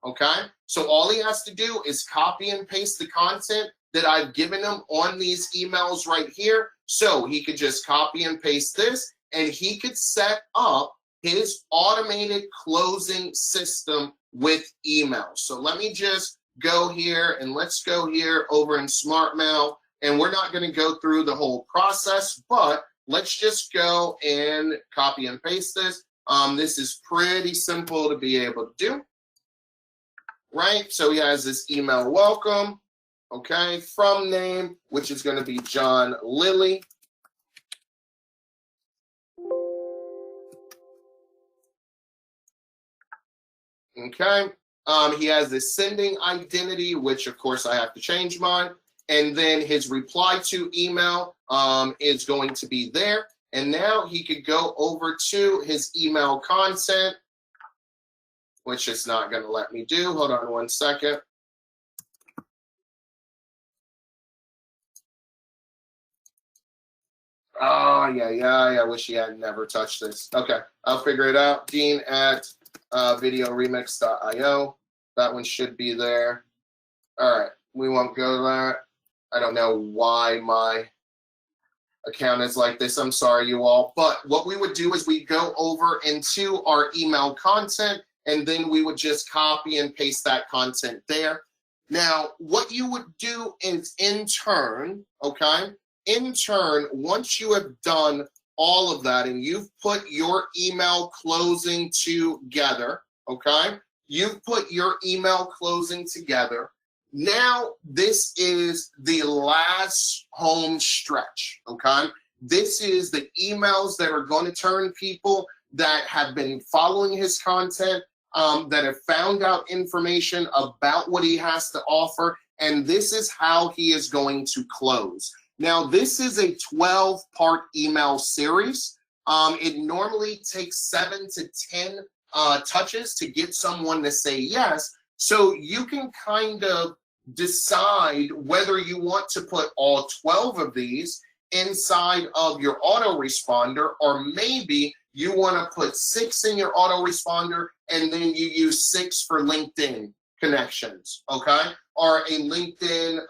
okay? So all he has to do is copy and paste the content that I've given him on these emails right here. So he could just copy and paste this, and he could set up his automated closing system with email. So let me just go here, and let's go here over in SmartMail, and we're not going to go through the whole process, but let's just go and copy and paste this. This is pretty simple to be able to do, right? So he has this email welcome, okay, from name, which is going to be John Lilly. Okay, he has this sending identity, which of course I have to change mine. And then his reply to email is going to be there. And now he could go over to his email content, which it's not going to let me do. Hold on one second. Oh, yeah. I wish he had never touched this. Okay, I'll figure it out. Dean at videoremix.io. That one should be there. All right, we won't go there. I don't know why my account is like this. I'm sorry, you all. But what we would do is we go over into our email content, and then we would just copy and paste that content there. Now, what you would do is in turn, okay, once you have done all of that and you've put your email closing together, okay, you've put your email closing together. Now, this is the last home stretch, okay? This is the emails that are going to turn people that have been following his content, that have found out information about what he has to offer, and this is how he is going to close. Now, this is a 12-part email series. It normally takes 7 to 10 touches to get someone to say yes. So you can kind of decide whether you want to put all 12 of these inside of your autoresponder, or maybe you want to put 6 in your autoresponder and then you use 6 for LinkedIn connections, okay? Or a LinkedIn,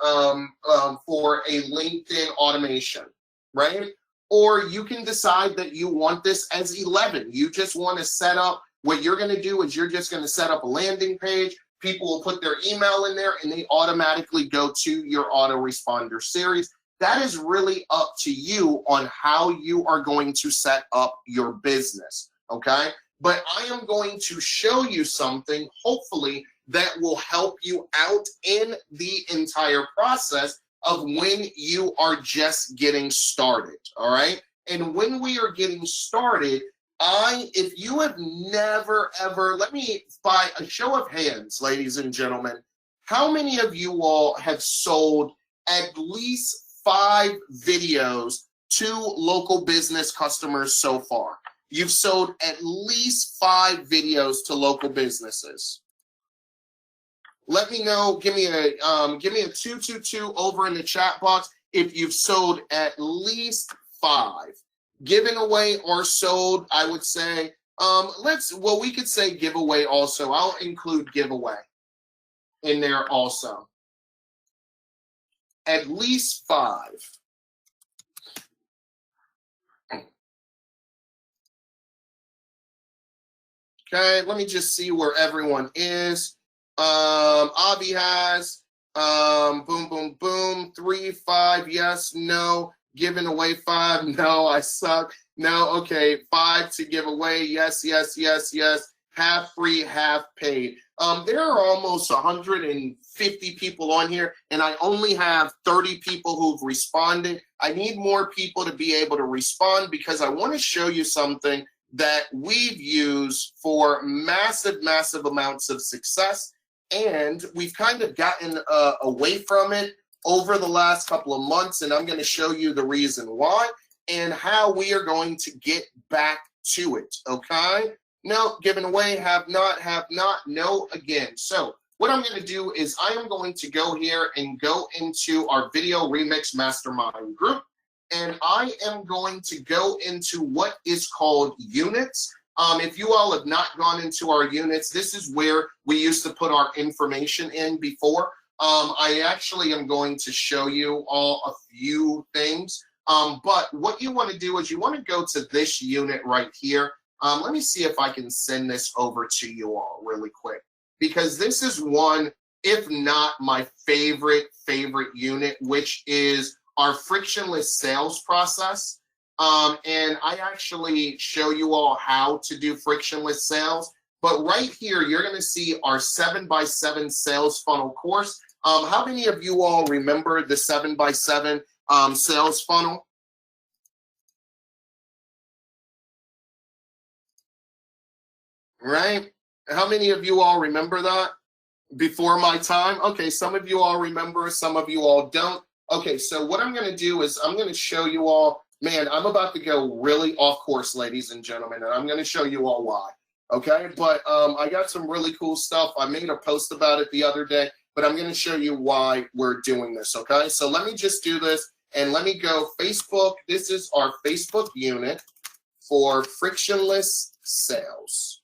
for a LinkedIn automation, right? Or you can decide that you want this as 11. You just want to set up, what you're going to do is you're just going to set up a landing page. People will put their email in there and they automatically go to your autoresponder series. That is really up to you on how you are going to set up your business, okay? But I am going to show you something, hopefully, that will help you out in the entire process of when you are just getting started, all right? And when we are getting started, if you have never, ever, let me, by a show of hands, ladies and gentlemen, how many of you all have sold at least 5 videos to local business customers so far? You've sold at least 5 videos to local businesses. Let me know. Give me a 222 over in the chat box if you've sold at least 5. Giving away or sold, I would say, we could say giveaway also. I'll include giveaway in there also. At least 5. Okay, let me just see where everyone is. Avi has, boom, boom, boom, 3, 5, yes, no. Giving away 5, no, I suck. No, okay, 5 to give away, yes, yes, yes, yes. Half free, half paid. There are almost 150 people on here, and I only have 30 people who've responded. I need more people to be able to respond because I want to show you something that we've used for massive, massive amounts of success, and we've kind of gotten away from it over the last couple of months, and I'm going to show you the reason why and how we are going to get back to it, okay? No, given away, have not, no, again. So what I'm going to do is I am going to go here and go into our Video Remix Mastermind group, and I am going to go into what is called units. If you all have not gone into our units, this is where we used to put our information in before. I actually am going to show you all a few things. But what you want to do is you want to go to this unit right here. Let me see if I can send this over to you all really quick, because this is one, if not my favorite unit, which is our frictionless sales process. And I actually show you all how to do frictionless sales. But right here, you're going to see our 7x7 sales funnel course. How many of you all remember the 7x7 sales funnel? Right? How many of you all remember that before my time? Okay, some of you all remember, some of you all don't. Okay, so what I'm going to do is I'm going to show you all, man, I'm about to go really off course, ladies and gentlemen, and I'm going to show you all why. Okay, but I got some really cool stuff. I made a post about it the other day, but I'm going to show you why we're doing this, okay? So let me just do this, and let me go Facebook. This is our Facebook unit for frictionless sales.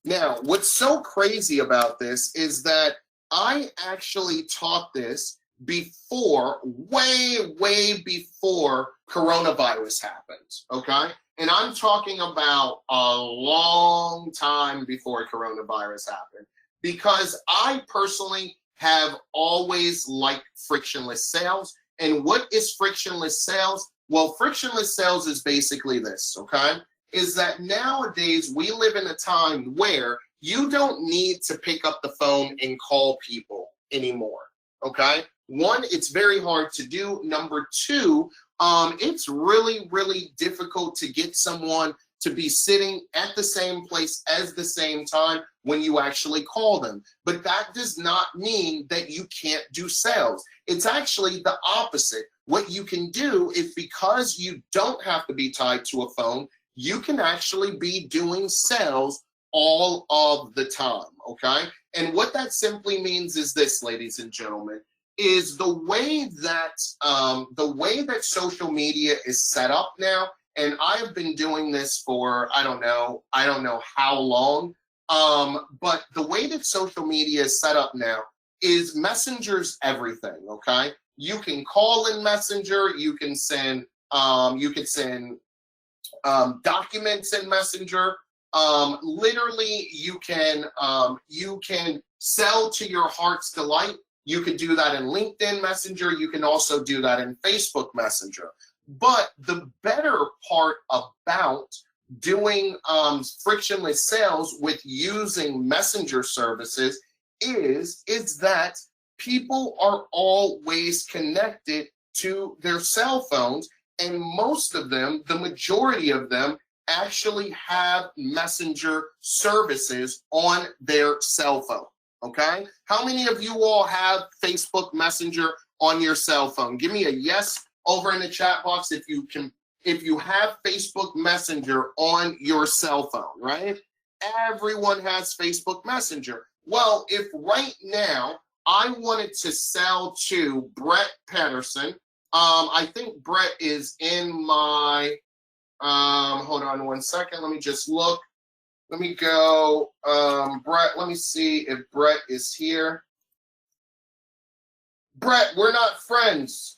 Now, what's so crazy about this is that I actually taught this before, way before coronavirus happened, okay? And I'm talking about a long time before coronavirus happened, because I personally have always liked frictionless sales. And what is frictionless sales? Well, frictionless sales is basically this, okay? Is that nowadays we live in a time where you don't need to pick up the phone and call people anymore, okay? One, it's very hard to do. Number two, it's really difficult to get someone to be sitting at the same place at the same time when you actually call them. But that does not mean that you can't do sales. It's actually the opposite. What you can do is, because you don't have to be tied to a phone, you can actually be doing sales all of the time, okay? And what that simply means is this, ladies and gentlemen, is the way that social media is set up now. And I've been doing this for, I don't know how long, but the way that social media is set up now is Messenger's everything, okay? You can call in Messenger, you can send documents in Messenger. Literally, you can sell to your heart's delight. You can do that in LinkedIn Messenger. You can also do that in Facebook Messenger. But the better part about doing frictionless sales with using messenger services is that people are always connected to their cell phones, and most of them, the majority of them, actually have messenger services on their cell phone, okay? How many of you all have Facebook Messenger on your cell phone? Give me a yes over in the chat box if you have Facebook Messenger on your cell phone, right? Everyone has Facebook Messenger. Well, if right now I wanted to sell to Brett Patterson, I think Brett is in my, hold on one second, let me just look. Let me go, Brett, let me see if Brett is here. Brett, we're not friends.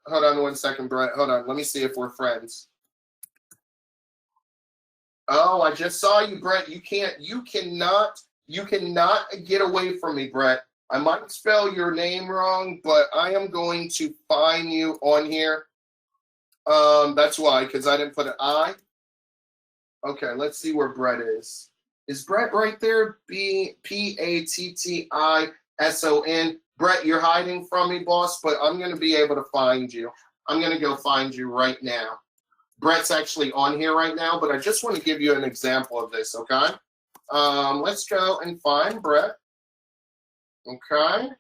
Hold on one second, Brett. Hold on. Let me see if we're friends. Oh, I just saw you, Brett. You cannot get away from me, Brett. I might spell your name wrong, but I am going to find you on here. That's why, because I didn't put an I. Okay, let's see where Brett is. Is Brett right there? Pattion. Brett, you're hiding from me, boss, but I'm going to be able to find you. I'm going to go find you right now. Brett's actually on here right now, but I just want to give you an example of this, okay? Let's go and find Brett. Okay.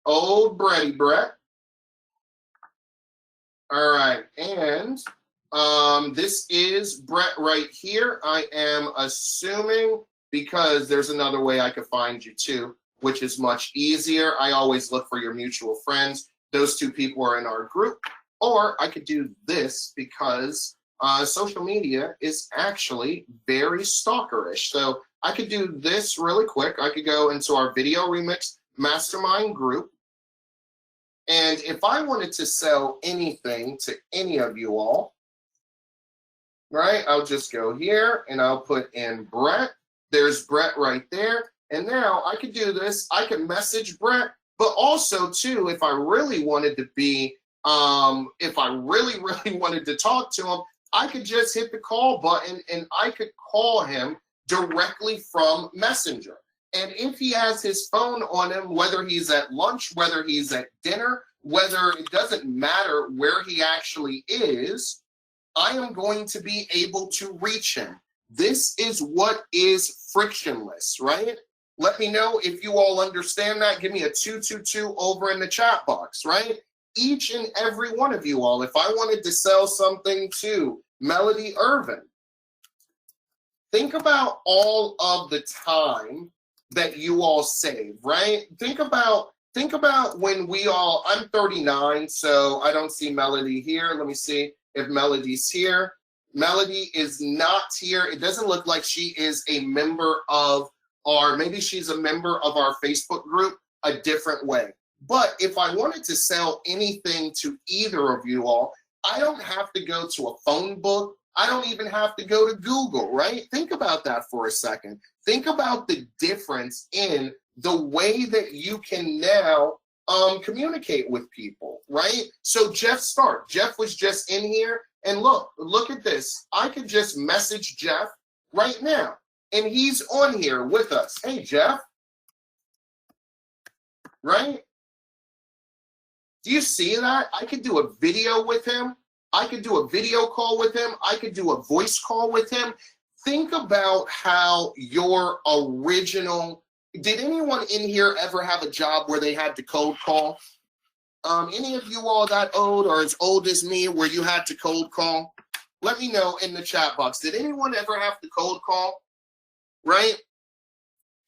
Old Brett. All right, and this is Brett right here. I am assuming, because there's another way I could find you too, which is much easier. I always look for your mutual friends. Those two people are in our group. Or I could do this, because social media is actually very stalkerish. So I could do this really quick. I could go into our Video Remix Mastermind group. And if I wanted to sell anything to any of you all, right, I'll just go here and I'll put in Brett. There's Brett right there. And now I could do this. I could message Brett, but also too, if I really wanted to be, if I really wanted to talk to him, I could just hit the call button and I could call him directly from Messenger. And if he has his phone on him, whether he's at lunch, whether he's at dinner, whether it doesn't matter where he actually is, I am going to be able to reach him. This is what is frictionless, right? Let me know if you all understand that. Give me a 222 over in the chat box, right? Each and every one of you all, if I wanted to sell something to Melody Irvin, think about all of the time that you all save, right? Think about when we all, I'm 39, so I don't see Melody here. Let me see if Melody's here. Melody is not here. It doesn't look like she is a member of, or maybe she's a member of our Facebook group a different way. But if I wanted to sell anything to either of you all, I don't have to go to a phone book. I don't even have to go to Google, right? Think about that for a second. Think about the difference in the way that you can now communicate with people, right? So Jeff was just in here, and look at this. I could just message Jeff right now, and he's on here with us. Hey, Jeff, right? Do you see that? I could do a video with him. I could do a video call with him. I could do a voice call with him. Think about how your original, did anyone in here ever have a job where they had to cold call? Any of you all that old or as old as me where you had to cold call? Let me know in the chat box. Did anyone ever have to cold call? Right?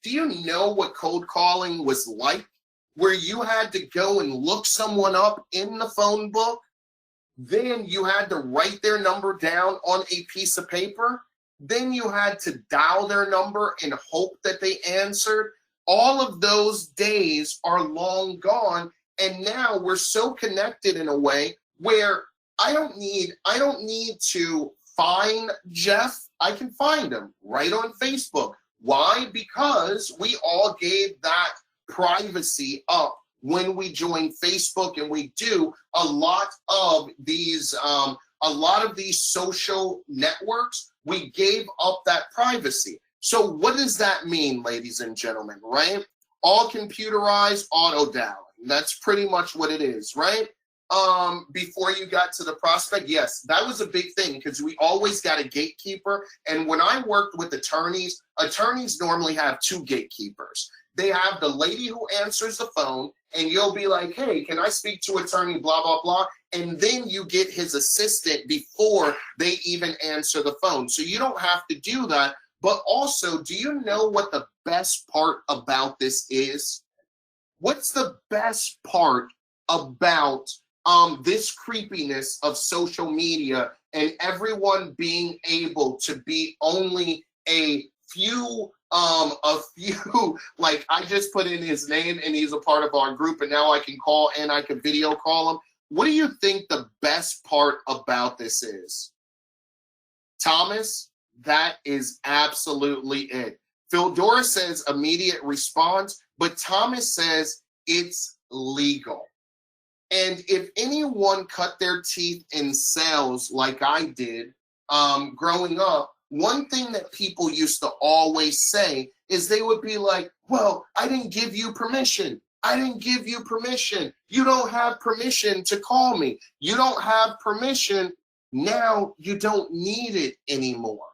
Do you know what cold calling was like? Where you had to go and look someone up in the phone book, then you had to write their number down on a piece of paper, then you had to dial their number and hope that they answered. All of those days are long gone, and now we're so connected in a way where I don't need to find Jeff. I can find him right on Facebook. Why? Because we all gave that privacy up when we join Facebook, and we do a lot of these social networks. We gave up that privacy. So what does that mean, ladies and gentlemen, right? All computerized, auto dialing. That's pretty much what it is, right? Before you got to the prospect, yes, that was a big thing because we always got a gatekeeper. And when I worked with attorneys normally have two gatekeepers. They have the lady who answers the phone, and you'll be like, hey, can I speak to attorney blah, blah, blah? And then you get his assistant before they even answer the phone. So you don't have to do that. But also, do you know what the best part about this is? What's the best part about this creepiness of social media and everyone being able to be only a few, like I just put in his name and he's a part of our group, and now I can call and I can video call him. What do you think the best part about this is? Thomas, that is absolutely it. Phildora says immediate response, but Thomas says it's legal. And if anyone cut their teeth in sales like I did growing up, one thing that people used to always say is they would be like, well, I didn't give you permission. I didn't give you permission. You don't have permission to call me. You don't have permission. Now you don't need it anymore,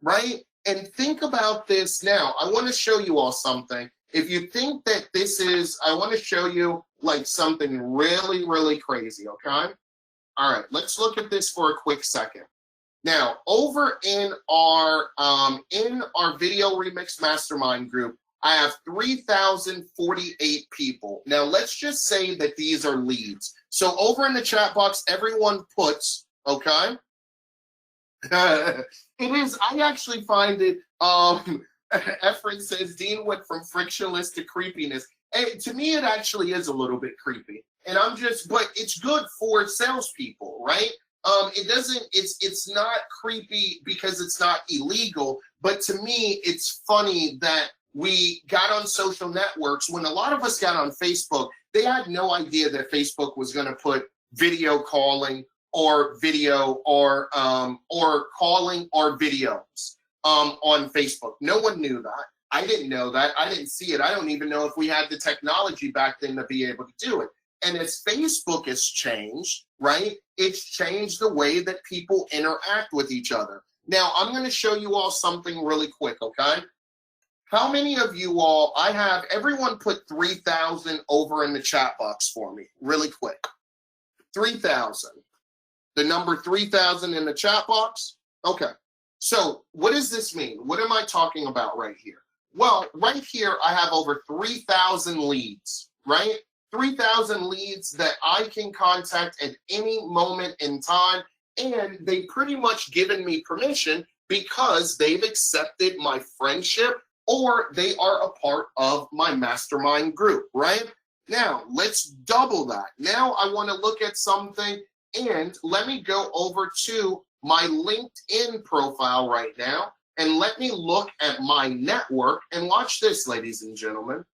right? And think about this now. I want to show you all something. If you think that this is, I want to show you like something really, really crazy, okay? All right, let's look at this for a quick second. Now, over in our video remix mastermind group, I have 3,048 people. Now, let's just say that these are leads. So over in the chat box, everyone puts, okay? It is, I actually find it, Efren says, Dean went from frictionless to creepiness. And to me, it actually is a little bit creepy. And but it's good for salespeople, right? It's not creepy because it's not illegal, but to me, it's funny that we got on social networks. When a lot of us got on Facebook, they had no idea that Facebook was going to put video calling or video or calling or videos on Facebook. No one knew that. I didn't know that. I didn't see it. I don't even know if we had the technology back then to be able to do it. And as Facebook has changed, right, it's changed the way that people interact with each other. Now, I'm going to show you all something really quick, okay? How many of you all, everyone put 3,000 over in the chat box for me, really quick. 3,000. The number 3,000 in the chat box? Okay. So what does this mean? What am I talking about right here? Well, right here, I have over 3,000 leads, right? 3,000 leads that I can contact at any moment in time, and they pretty much given me permission because they've accepted my friendship or they are a part of my mastermind group, right? Now, let's double that. Now, I want to look at something, and let me go over to my LinkedIn profile right now, and let me look at my network, and watch this, ladies and gentlemen.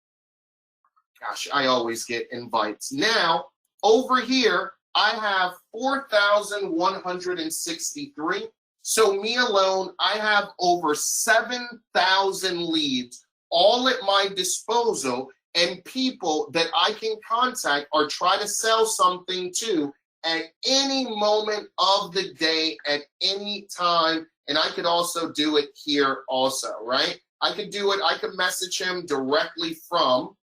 Gosh, I always get invites. Now, over here, I have 4,163. So me alone, I have over 7,000 leads all at my disposal, and people that I can contact or try to sell something to at any moment of the day, at any time. And I could also do it here also, right? I could do it, I could message him directly from,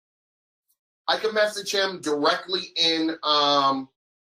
I can message him directly in,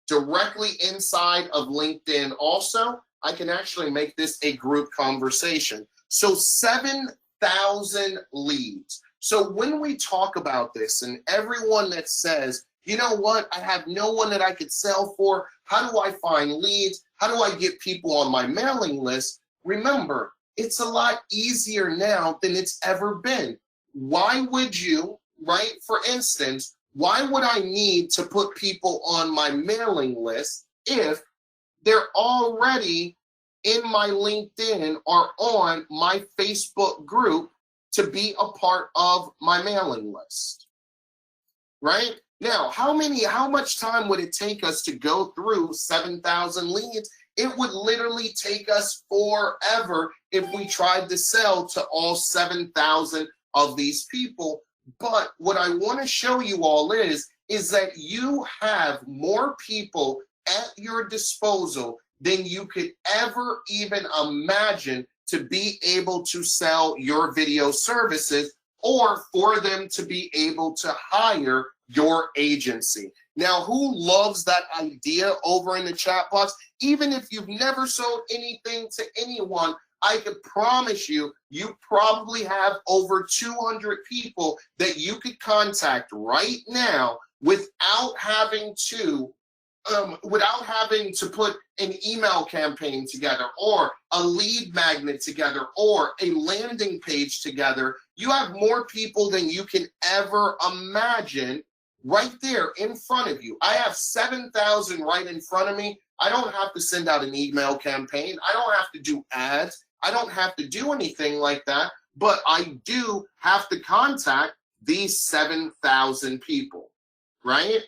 directly inside of LinkedIn also. I can actually make this a group conversation. So 7,000 leads. So when we talk about this, and everyone that says, you know what, I have no one that I could sell for, how do I find leads? How do I get people on my mailing list? Remember, it's a lot easier now than it's ever been. Why would you, right? For instance, why would I need to put people on my mailing list if they're already in my LinkedIn or on my Facebook group to be a part of my mailing list, right? Now, how much time would it take us to go through 7,000 leads? It would literally take us forever if we tried to sell to all 7,000 of these people. But what I want to show you all is that you have more people at your disposal than you could ever even imagine to be able to sell your video services, or for them to be able to hire your agency. Now, who loves that idea over in the chat box? Even if you've never sold anything to anyone, I could promise you, you probably have over 200 people that you could contact right now without having to put an email campaign together, or a lead magnet together, or a landing page together. You have more people than you can ever imagine right there in front of you. I have 7,000 right in front of me. I don't have to send out an email campaign. I don't have to do ads. I don't have to do anything like that, but I do have to contact these 7,000 people, right?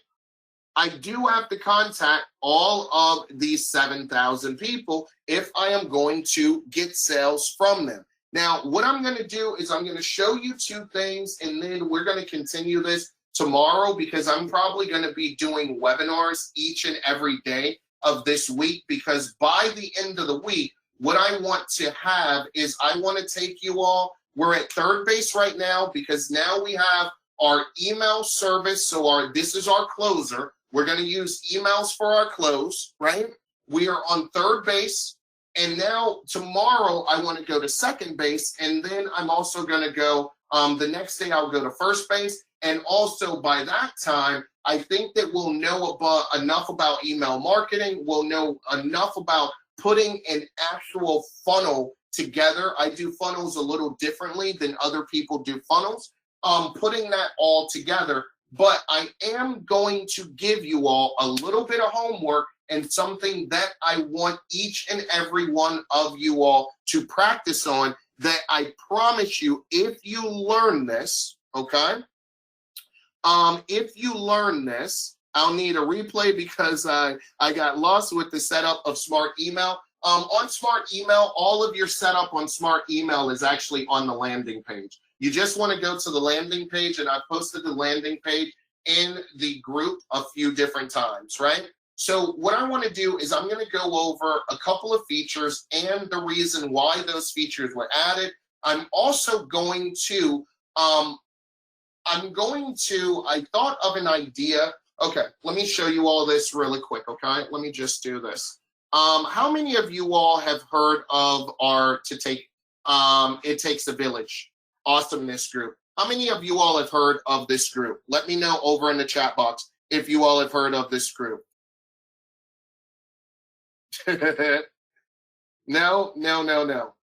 I do have to contact all of these 7,000 people if I am going to get sales from them. Now, what I'm going to do is I'm going to show you two things, and then we're going to continue this tomorrow, because I'm probably going to be doing webinars each and every day of this week, because by the end of the week, what I want to have is I want to take you all, we're at third base right now, because now we have our email service. So this is our closer. We're going to use emails for our close, right? We are on third base. And now tomorrow I want to go to second base. And then I'm also going to go, the next day I'll go to first base. And also by that time, I think that we'll know enough about email marketing. We'll know enough about putting an actual funnel together. I do funnels a little differently than other people do funnels. Putting that all together. But I am going to give you all a little bit of homework, and something that I want each and every one of you all to practice on, that I promise you, if you learn this, okay? If you learn this, I'll need a replay because I got lost with the setup of Smart Email. On Smart Email, all of your setup on Smart Email is actually on the landing page. You just want to go to the landing page, and I posted the landing page in the group a few different times, right? So what I want to do is I'm going to go over a couple of features and the reason why those features were added. I'm also going to, I thought of an idea. Okay, let me show you all this really quick, okay? Let me just do this. How many of you all have heard of It Takes a Village Awesomeness group? How many of you all have heard of this group? Let me know over in the chat box if you all have heard of this group. No.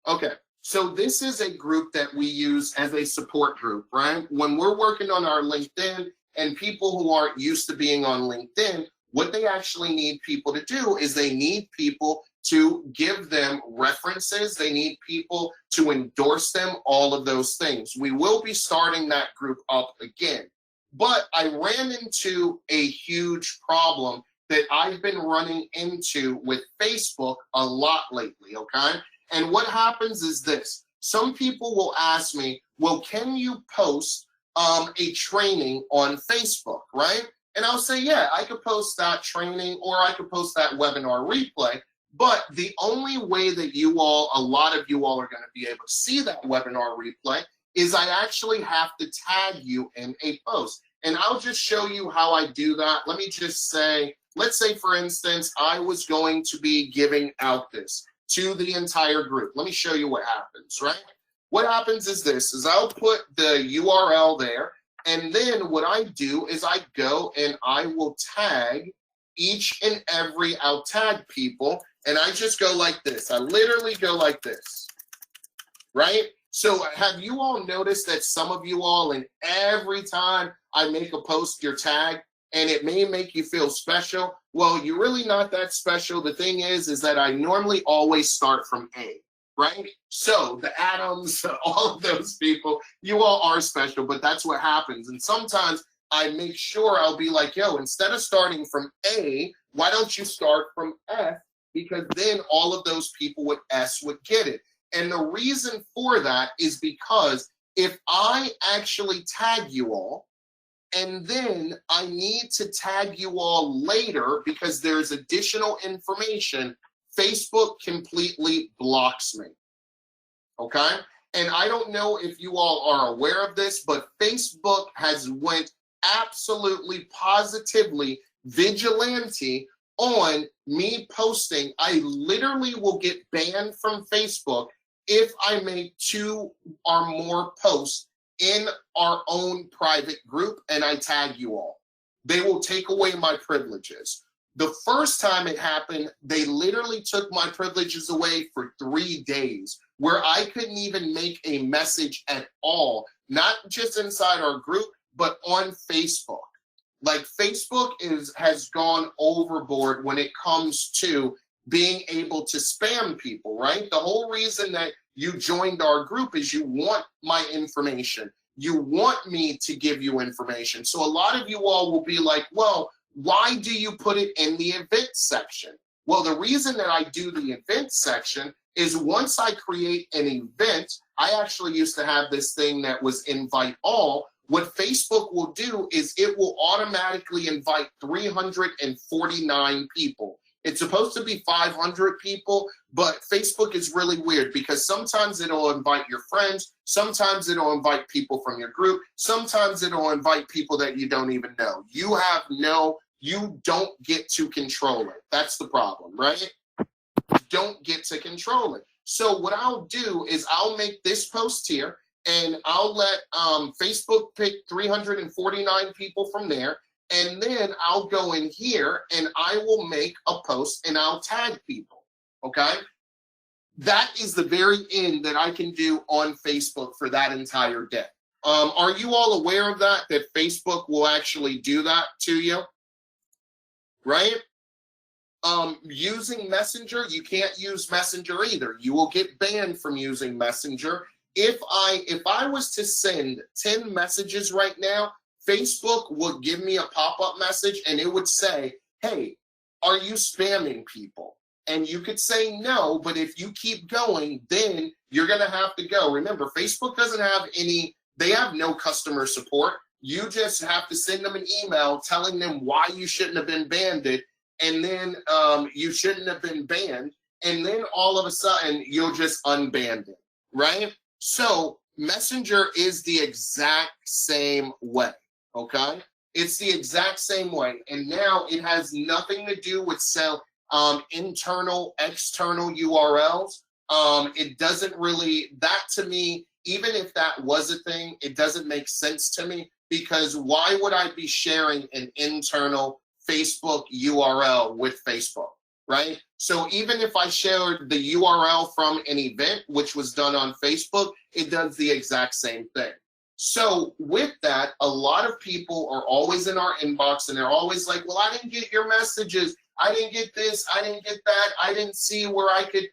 Okay, so this is a group that we use as a support group, right? When we're working on our LinkedIn And people who aren't used to being on LinkedIn, what they actually need people to do is they need people to give them references. They need people to endorse them, all of those things. We will be starting that group up again. But I ran into a huge problem that I've been running into with Facebook a lot lately, okay? And what happens is this. Some people will ask me, well, can you post a training on Facebook, right? And I'll say, yeah, I could post that training or I could post that webinar replay. But the only way that a lot of you all are going to be able to see that webinar replay is I actually have to tag you in a post. And I'll just show you how I do that. Let me just say, let's say, for instance, I was going to be giving out this to the entire group. Let me show you what happens, right? What happens is this, is I'll put the URL there, and then what I do is I go and I will tag each and every, I'll tag people, and I just go like this. I literally go like this, right? So have you all noticed that some of you all, and every time I make a post, you're tagged, and it may make you feel special? Well, you're really not that special. The thing is that I normally always start from A, right? So the Adams, all of those people, you all are special, but that's what happens. And sometimes I make sure I'll be like, yo, instead of starting from A, why don't you start from F? Because then all of those people with S would get it. And the reason for that is because if I actually tag you all, and then I need to tag you all later because there's additional information, Facebook completely blocks me, okay? And I don't know if you all are aware of this, but Facebook has went absolutely positively vigilante on me posting. I literally will get banned from Facebook if I make 2 or more posts in our own private group and I tag you all. They will take away my privileges. The first time it happened, they literally took my privileges away for 3 days, where I couldn't even make a message at all, not just inside our group, but on Facebook. Like, Facebook has gone overboard when it comes to being able to spam people, right? The whole reason that you joined our group is you want my information. You want me to give you information. So a lot of you all will be like, well, why do you put it in the event section? Well, the reason that I do the event section is once I create an event, I actually used to have this thing that was invite all. What Facebook will do is it will automatically invite 349 people. It's supposed to be 500 people, but Facebook is really weird because sometimes it'll invite your friends, sometimes it'll invite people from your group, sometimes it'll invite people that you don't even know. You don't get to control it. That's the problem, right? You don't get to control it. So what I'll do is I'll make this post here, and I'll let Facebook pick 349 people from there. And then I'll go in here and I will make a post and I'll tag people, okay? That is the very end that I can do on Facebook for that entire day. Are you all aware of that Facebook will actually do that to you, right? Using Messenger, you can't use Messenger either. You will get banned from using Messenger. If I was to send 10 messages right now, Facebook would give me a pop-up message and it would say, hey, are you spamming people? And you could say no, but if you keep going, then you're going to have to go. Remember, Facebook doesn't have they have no customer support. You just have to send them an email telling them why you shouldn't have been banned, and then you shouldn't have been banned, and then all of a sudden you'll just unban it, right? So Messenger is the exact same way. Okay, it's the exact same way, and now it has nothing to do with internal, external URLs. It doesn't really, that to me, even if that was a thing, it doesn't make sense to me, because why would I be sharing an internal Facebook URL with Facebook, right? So even if I shared the URL from an event, which was done on Facebook, it does the exact same thing. So with that, a lot of people are always in our inbox and they're always like, well, I didn't get your messages. I didn't get this. I didn't get that. I didn't see where I could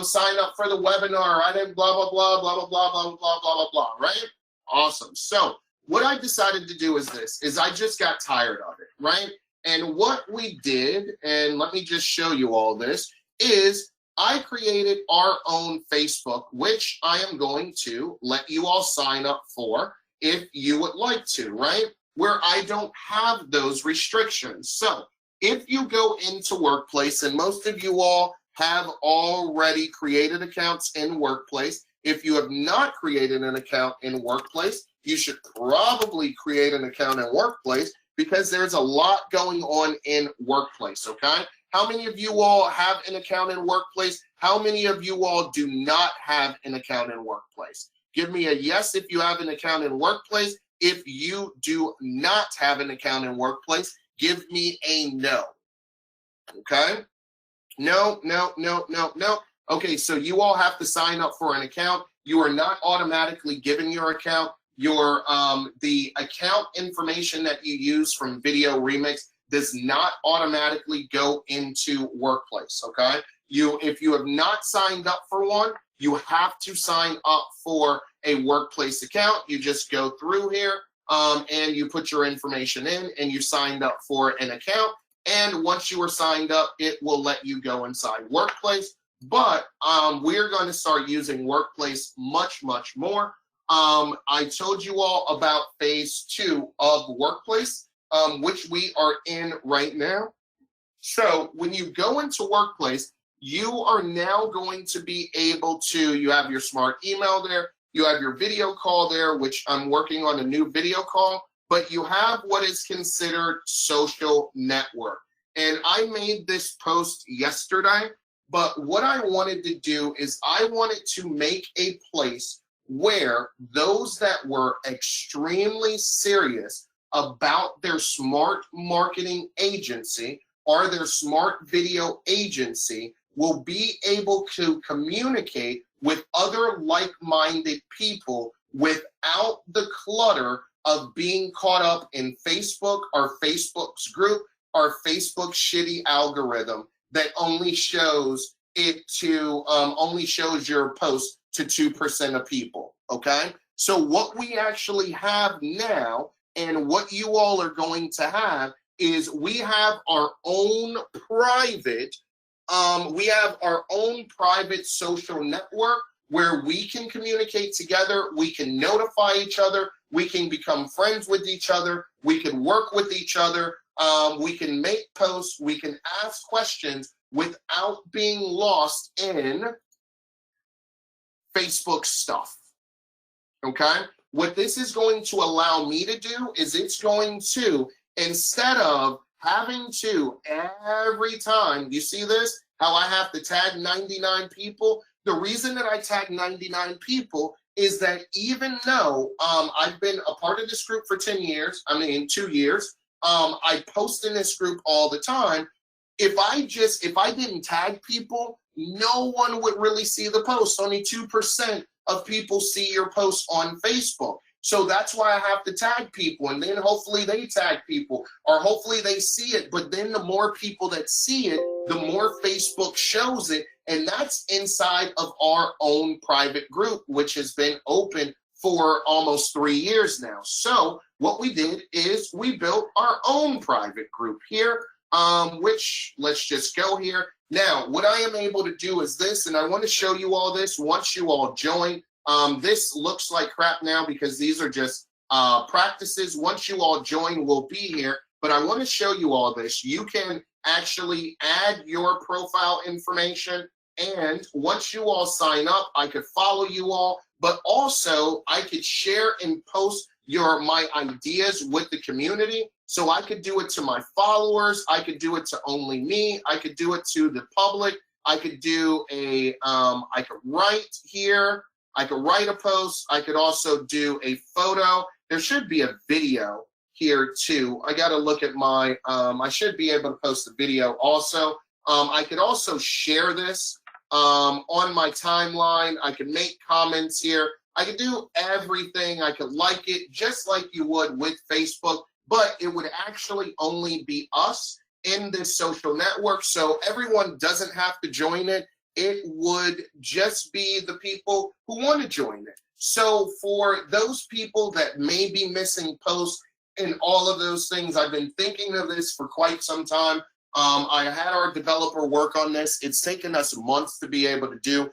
sign up for the webinar. I didn't blah, blah, blah, blah, blah, blah, blah, blah, blah, blah, blah, right? Awesome. So what I decided to do is this, is I just got tired of it, right? And what we did, and let me just show you all this, is I created our own Facebook, which I am going to let you all sign up for if you would like to, right? Where I don't have those restrictions. So if you go into Workplace, and most of you all have already created accounts in Workplace, if you have not created an account in Workplace, you should probably create an account in Workplace because there's a lot going on in Workplace, okay? How many of you all have an account in Workplace? How many of you all do not have an account in Workplace? Give me a yes if you have an account in Workplace. If you do not have an account in Workplace, give me a no, okay? No, no, no, no, no. Okay, so you all have to sign up for an account. You are not automatically given your account. Your the account information that you use from Video Remix does not automatically go into Workplace, okay? If you have not signed up for one, you have to sign up for a Workplace account. You just go through here and you put your information in and you signed up for an account. And once you are signed up, it will let you go inside Workplace. But we're going to start using Workplace much, much more. I told you all about phase 2 of Workplace, which we are in right now. So when you go into Workplace, you are now going to be able to, you have your smart email there, you have your video call there, which I'm working on a new video call, but you have what is considered social network. And I made this post yesterday, but what I wanted to do is I wanted to make a place where those that were extremely serious about their smart marketing agency or their smart video agency will be able to communicate with other like-minded people without the clutter of being caught up in Facebook or Facebook's group or Facebook's shitty algorithm that only shows it to only shows your post to 2% of people, okay? So what we actually have now and what you all are going to have is we have our own private social network where we can communicate together, we can notify each other, we can become friends with each other, we can work with each other, we can make posts, we can ask questions without being lost in Facebook stuff, okay? What this is going to allow me to do is it's going to, instead of having to every time, you see this, how I have to tag 99 people? The reason that I tag 99 people is that even though I've been a part of this group for 2 years, I post in this group all the time. If I didn't tag people, no one would really see the post. Only 2% of people see your post on Facebook. So that's why I have to tag people, and then hopefully they tag people, or hopefully they see it. But then the more people that see it, the more Facebook shows it, and that's inside of our own private group, which has been open for almost 3 years now. So what we did is we built our own private group here, which let's just go here. Now, what I am able to do is this, and I want to show you all this once you all join. This looks like crap now because these are just practices. Once you all join, we'll be here. But I want to show you all this. You can actually add your profile information. And once you all sign up, I could follow you all. But also, I could share and post my ideas with the community. So I could do it to my followers. I could do it to only me. I could do it to the public. I could do I could write here. I could write a post. I could also do a photo. There should be a video here too. I got to look at my, I should be able to post a video also. I could also share this on my timeline. I could make comments here. I could do everything. I could like it just like you would with Facebook, but it would actually only be us in this social network. So everyone doesn't have to join it. It would just be the people who want to join it. So for those people that may be missing posts and all of those things, I've been thinking of this for quite some time. I had our developer work on this. It's taken us months to be able to do.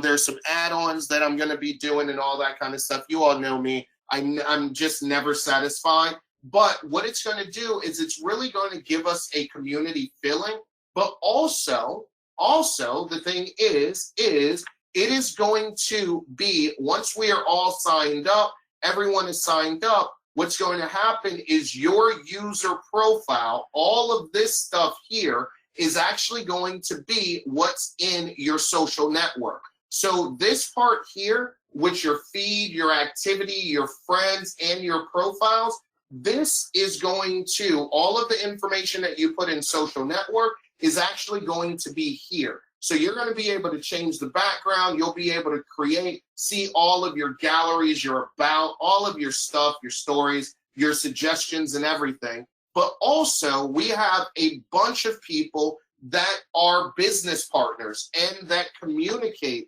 There's some add-ons that I'm going to be doing and all that kind of stuff. You all know me. I'm just never satisfied. But what it's going to do is it's really going to give us a community feeling. But also the thing is it is going to be, once we are all signed up, everyone is signed up, what's going to happen is your user profile, all of this stuff here, is actually going to be what's in your social network. So this part here, which your feed, your activity, your friends, and your profiles, this is going to, all of the information that you put in social network is actually going to be here. So you're going to be able to change the background. You'll be able to create, see all of your galleries, your about, all of your stuff, your stories, your suggestions and everything. But also we have a bunch of people that are business partners and that communicate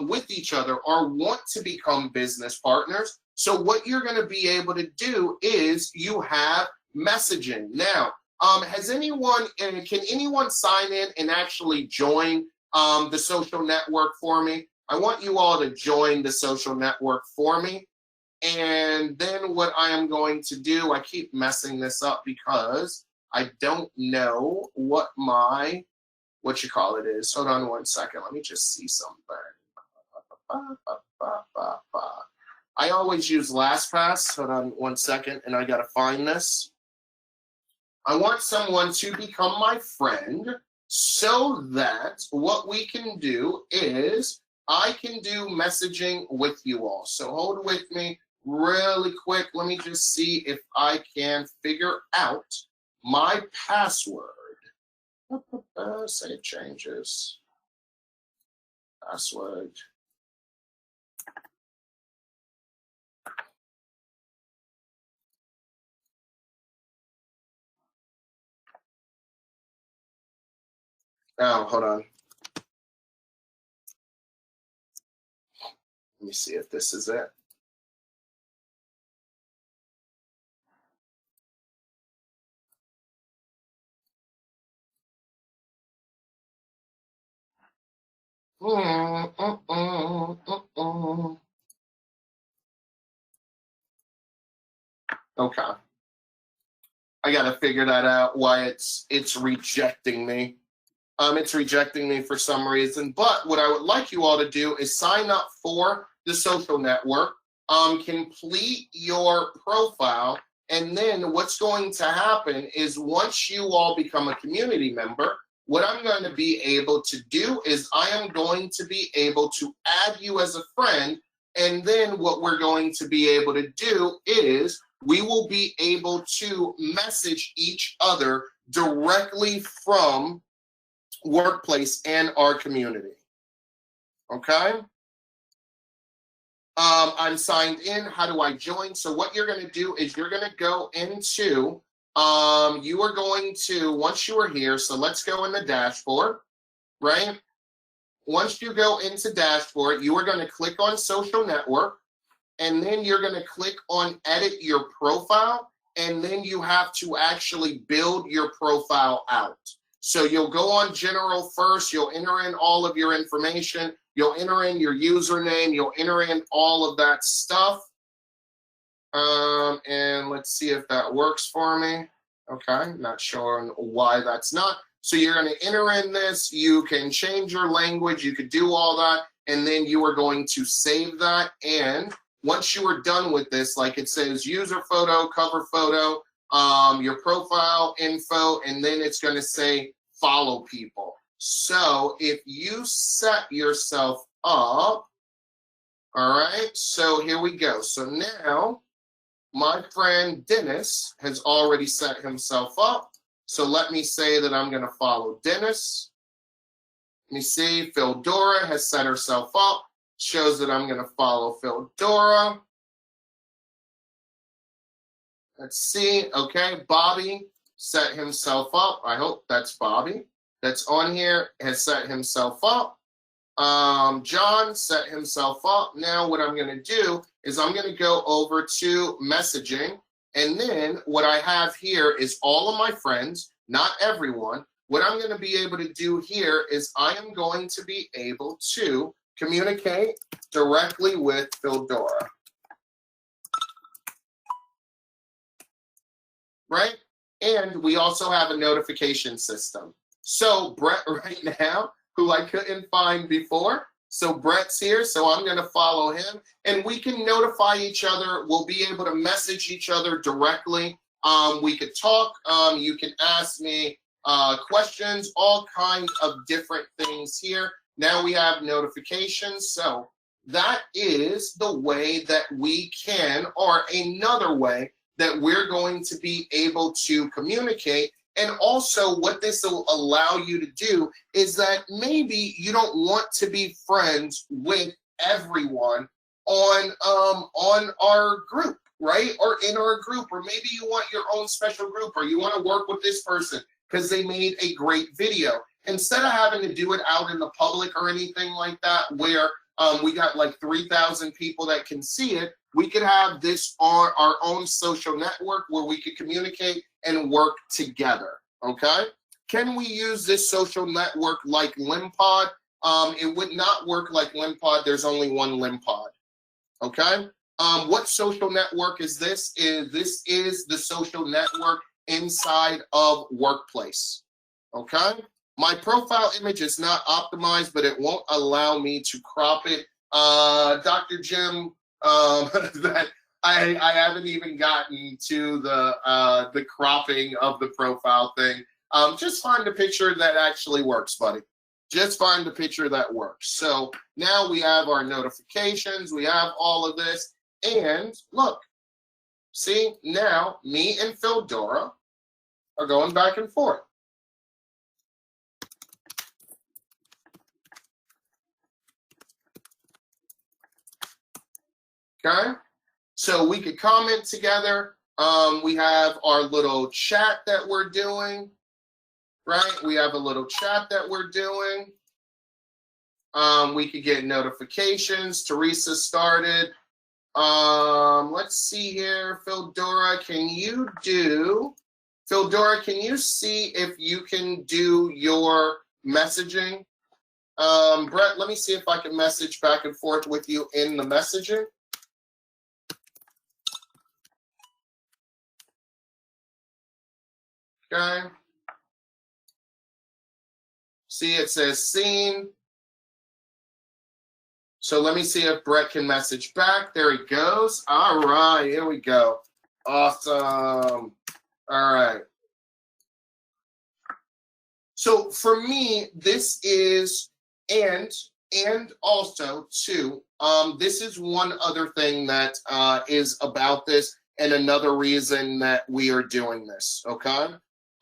with each other or want to become business partners. So what you're going to be able to do is you have messaging. Now, can anyone sign in and actually join the social network for me? I want you all to join the social network for me. And then what I am going to do, I keep messing this up because I don't know what my, is. Hold on one second. Let me just see something. I always use LastPass. Hold on one second, and I got to find this. I want someone to become my friend so that what we can do is I can do messaging with you all. So hold with me really quick. Let me just see if I can figure out my password. Save changes. Password. Oh, hold on. Let me see if this is it. Okay. I gotta figure that out, why it's rejecting me. It's rejecting me for some reason. But what I would like you all to do is sign up for the social network, complete your profile, and then what's going to happen is once you all become a community member, what I'm going to be able to do is I am going to be able to add you as a friend, and then what we're going to be able to do is we will be able to message each other directly from workplace and our community. Okay? I'm signed in. How do I join? So what you're going to do is you're going to go into, you are going to, once you are here, so let's go in the dashboard, right? Once you go into dashboard, you are going to click on social network, and then you're going to click on edit your profile, and then you have to actually build your profile out. So you'll go on general first, you'll enter in all of your information, you'll enter in your username, you'll enter in all of that stuff. And let's see if that works for me. Okay, not sure why that's not. So you're going to enter in this, you can change your language, you could do all that, and then you are going to save that. And once you are done with this, like it says user photo, cover photo, your profile info, and then it's going to say follow people. So if you set yourself up, all right, so here we go. So now my friend Dennis has already set himself up. So let me say that I'm going to follow Dennis. Let me see, Phildora has set herself up. shows that I'm going to follow Phildora. Let's see. Okay, Bobby set himself up. I hope that's Bobby that's on here, has set himself up. John set himself up. Now what I'm going to do is I'm going to go over to messaging. And then what I have here is all of my friends, not everyone. What I'm going to be able to do here is I am going to be able to communicate directly with Phildora. Right? And we also have a notification system. So Brett right now, who I couldn't find before, so Brett's here, so I'm going to follow him, and we can notify each other. We'll be able to message each other directly. We could talk. You can ask me questions, all kinds of different things here. Now we have notifications, so that is the way that we can, or another way that we're going to be able to communicate. And also what this will allow you to do is that maybe you don't want to be friends with everyone on our group, right? Or in our group, or maybe you want your own special group, or you want to work with this person because they made a great video. Instead of having to do it out in the public or anything like that, where we got like 3,000 people that can see it, we could have this on our own social network where we could communicate and work together, okay? Can we use this social network like LimPod? It would not work like LimPod. There's only one LimPod, okay? What social network is this? This is the social network inside of Workplace, okay? My profile image is not optimized, but it won't allow me to crop it. Dr. Jim, that I haven't even gotten to the cropping of the profile thing. Just find a picture that actually works, buddy. Just find a picture that works. So now we have our notifications. We have all of this. And look, see, now me and Phildora are going back and forth. Okay, so we could comment together. We have our little chat that we're doing, right? We have a little chat that we're doing. We could get notifications. Teresa started. Let's see here. Phildora, can you see if you can do your messaging? Brett, let me see if I can message back and forth with you in the messaging. Okay. See, it says seen. So let me see if Brett can message back. There he goes. All right, here we go. Awesome. All right. So for me, this is, and also too, this is one other thing that is about this, and another reason that we are doing this, okay?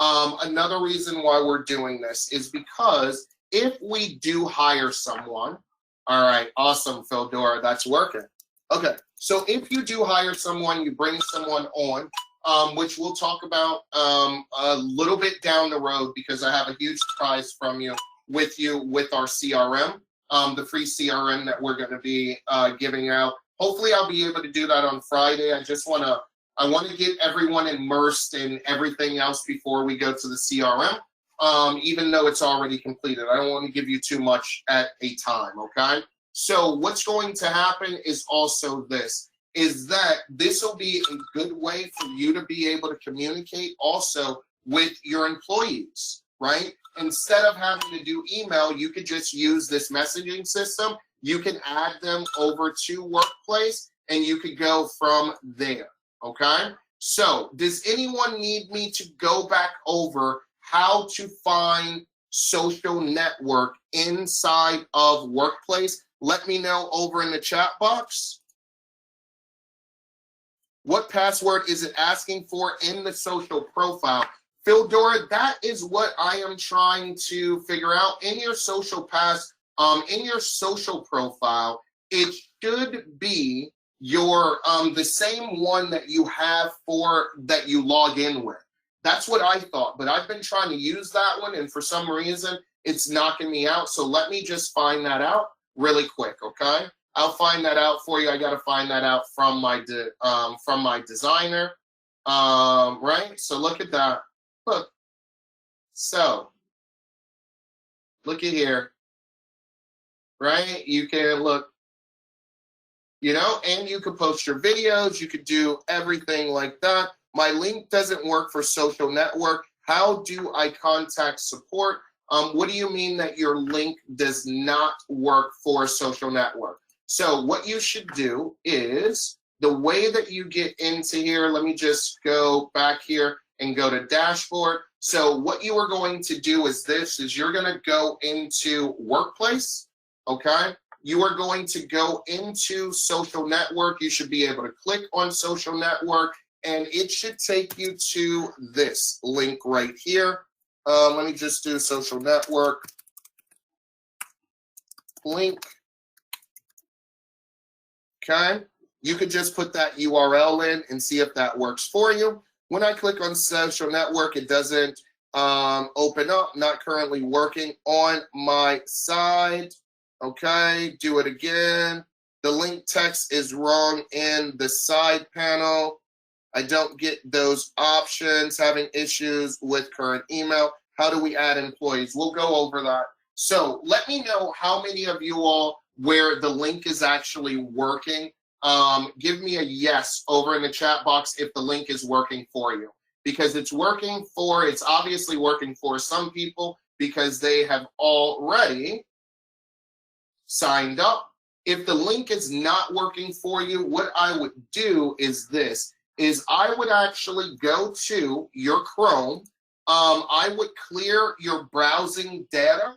Another reason why we're doing this is because if we do hire someone, all right, awesome, Phildora, that's working. Okay, so if you do hire someone, you bring someone on, which we'll talk about a little bit down the road, because I have a huge surprise from you with our CRM, the free CRM that we're going to be giving out. Hopefully, I'll be able to do that on Friday. I want to get everyone immersed in everything else before we go to the CRM, even though it's already completed. I don't want to give you too much at a time, okay? So what's going to happen is also this, is that this will be a good way for you to be able to communicate also with your employees, right? Instead of having to do email, you could just use this messaging system. You can add them over to Workplace, and you could go from there. Okay, so does anyone need me to go back over how to find social network inside of Workplace? Let me know over in the chat box. What password is it asking for in the social profile? Phildora, that is what I am trying to figure out. In your social profile, it should be your the same one that you have for that you log in with. That's what I thought, but I've been trying to use that one, and for some reason it's knocking me out. So let me just find that out really quick, okay? I'll find that out for you. I got to find that out from my designer, right? So look at that. Look. So look at here, right? You can look, you know, and you could post your videos. You could do everything like that. My link doesn't work for social network. How do I contact support? What do you mean that your link does not work for social network? So what you should do is the way that you get into here, let me just go back here and go to dashboard. So what you are going to do is this, is you're going to go into workplace, okay? You are going to go into social network. You should be able to click on social network, and it should take you to this link right here. Let me just do social network link. Okay, you could just put that URL in and see if that works for you. When I click on social network, it doesn't open up, not currently working on my side. Okay, do it again. The link text is wrong in the side panel. I don't get those options, having issues with current email. How do we add employees? We'll go over that. So let me know how many of you all where the link is actually working. Give me a yes over in the chat box if the link is working for you, because it's obviously working for some people because they have already signed up. If the link is not working for you, what I would do is this, is I would actually go to your Chrome. I would clear your browsing data.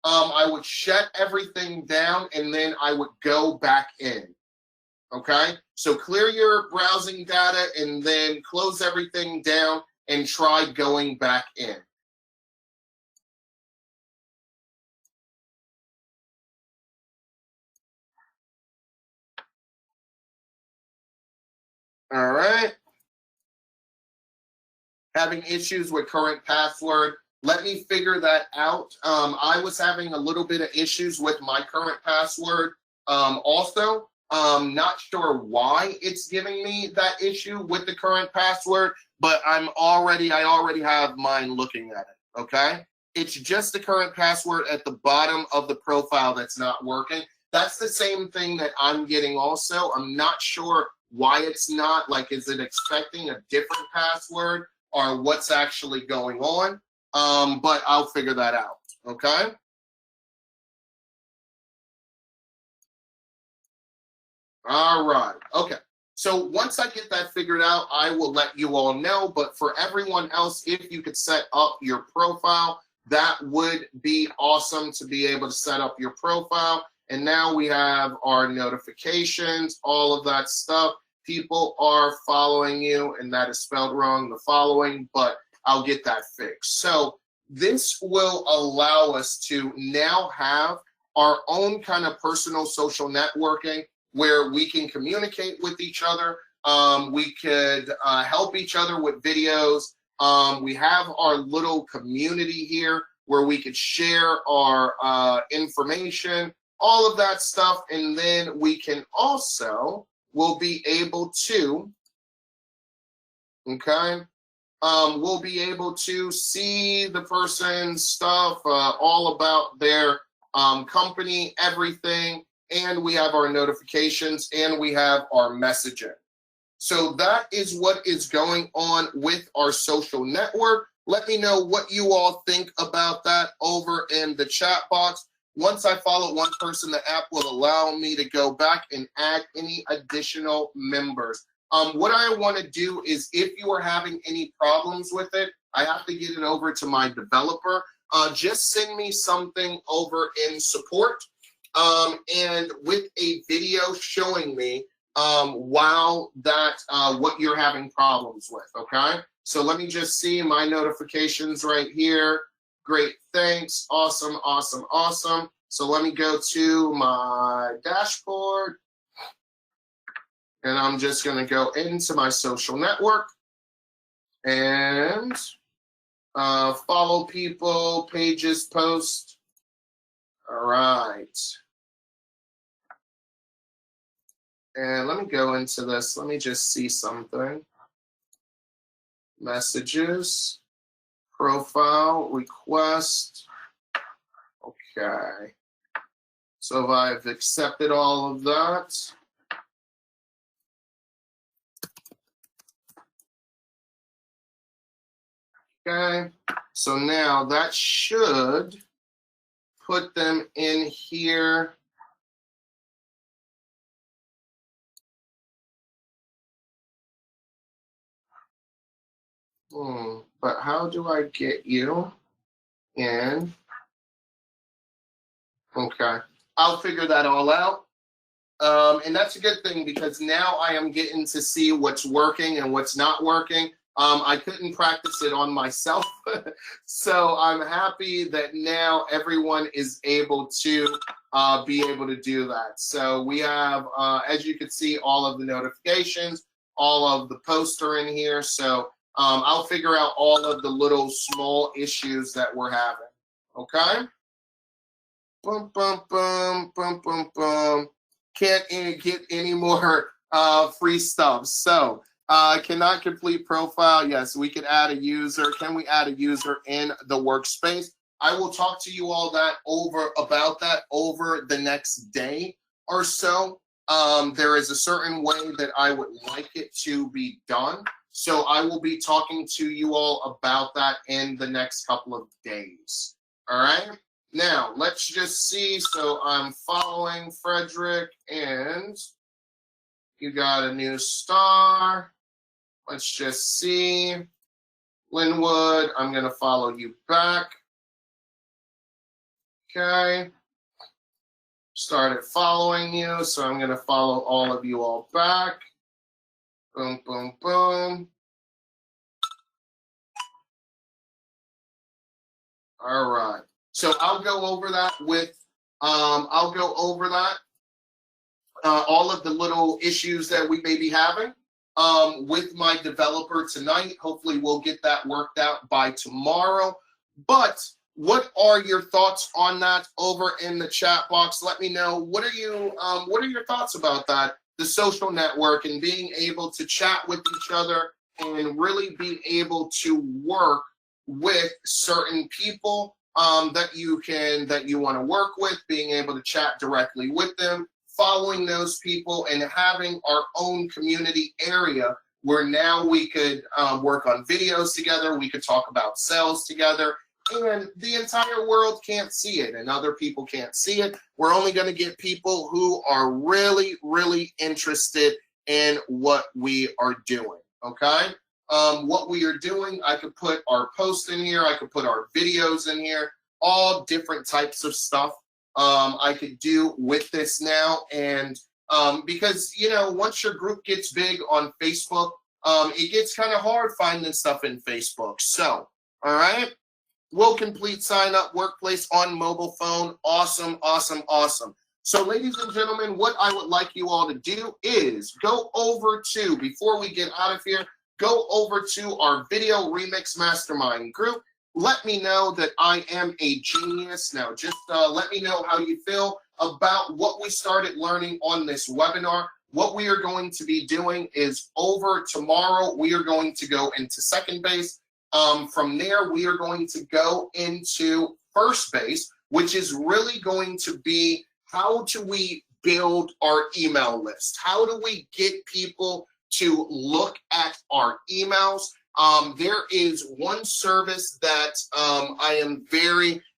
I would shut everything down, and then I would go back in. Okay, so clear your browsing data and then close everything down and try going back in. All right. Having issues with current password. Let me figure that out. I was having a little bit of issues with my current password also. Not sure why it's giving me that issue with the current password, but I already have mine looking at it, okay? It's just the current password at the bottom of the profile that's not working. That's the same thing that I'm getting also. I'm not sure why it's not, like, is it expecting a different password or what's actually going on? But I'll figure that out, okay? All right, okay. So once I get that figured out, I will let you all know. But for everyone else, if you could set up your profile, that would be awesome to be able to set up your profile. And now we have our notifications, all of that stuff. People are following you, and that is spelled wrong, the following, but I'll get that fixed. So this will allow us to now have our own kind of personal social networking where we can communicate with each other. We could help each other with videos. We have our little community here where we could share our information, all of that stuff. And then we can also, we'll be able to, okay, we'll be able to see the person's stuff, all about their company, everything. And we have our notifications, and we have our messaging. So that is what is going on with our social network. Let me know what you all think about that over in the chat box. Once I follow one person, the app will allow me to go back and add any additional members. What I want to do is, if you are having any problems with it, I have to get it over to my developer. Just send me something over in support. And with a video showing me what you're having problems with, okay? So let me just see my notifications right here. Great, thanks, awesome, awesome, awesome. So let me go to my dashboard, and I'm just going to go into my social network and follow people, pages, post. All right. And let me go into this. Let me just see something. Messages, profile, request. Okay. So I've accepted all of that. Okay. So now that should put them in here. But how do I get you in? Okay. I'll figure that all out. And that's a good thing because now I am getting to see what's working and what's not working. I couldn't practice it on myself. So I'm happy that now everyone is able to be able to do that. So we have, as you can see, all of the notifications, all of the posts are in here. So I'll figure out all of the little small issues that we're having. Okay? Bum, bum, bum, bum, bum, bum. Can't get any more free stuff. So cannot complete profile. Yes, we could add a user. Can we add a user in the workspace? I will talk to you all about that over the next day or so. There is a certain way that I would like it to be done. So I will be talking to you all about that in the next couple of days. All right. Now, let's just see. So I'm following Frederick, and you got a new star. Let's just see. Linwood, I'm going to follow you back. Okay. Started following you, so I'm going to follow all of you all back. Boom, boom, boom. All right. So I'll go over that with, all of the little issues that we may be having with my developer tonight. Hopefully we'll get that worked out by tomorrow. But what are your thoughts on that over in the chat box? Let me know. What are your thoughts about that? The social network and being able to chat with each other and really be able to work with certain people that you want to work with, being able to chat directly with them, following those people, and having our own community area where now we could work on videos together, we could talk about sales together, and the entire world can't see it and other people can't see it. We're only going to get people who are really, really interested in what we are doing, okay? What we are doing, I could put our posts in here, I could put our videos in here, all different types of stuff I could do with this now. And because, you know, once your group gets big on Facebook, it gets kind of hard finding stuff in Facebook. So, all right. Will complete sign up workplace on mobile phone. Awesome, awesome, awesome. So ladies and gentlemen, what I would like you all to do is go over to, before we get out of here, go over to our Video Remix Mastermind group. Let me know that I am a genius. Now, just let me know how you feel about what we started learning on this webinar. What we are going to be doing is over tomorrow, we are going to go into second base. From there, we are going to go into first base, which is really going to be how do we build our email list? How do we get people to look at our emails? There is one service that I am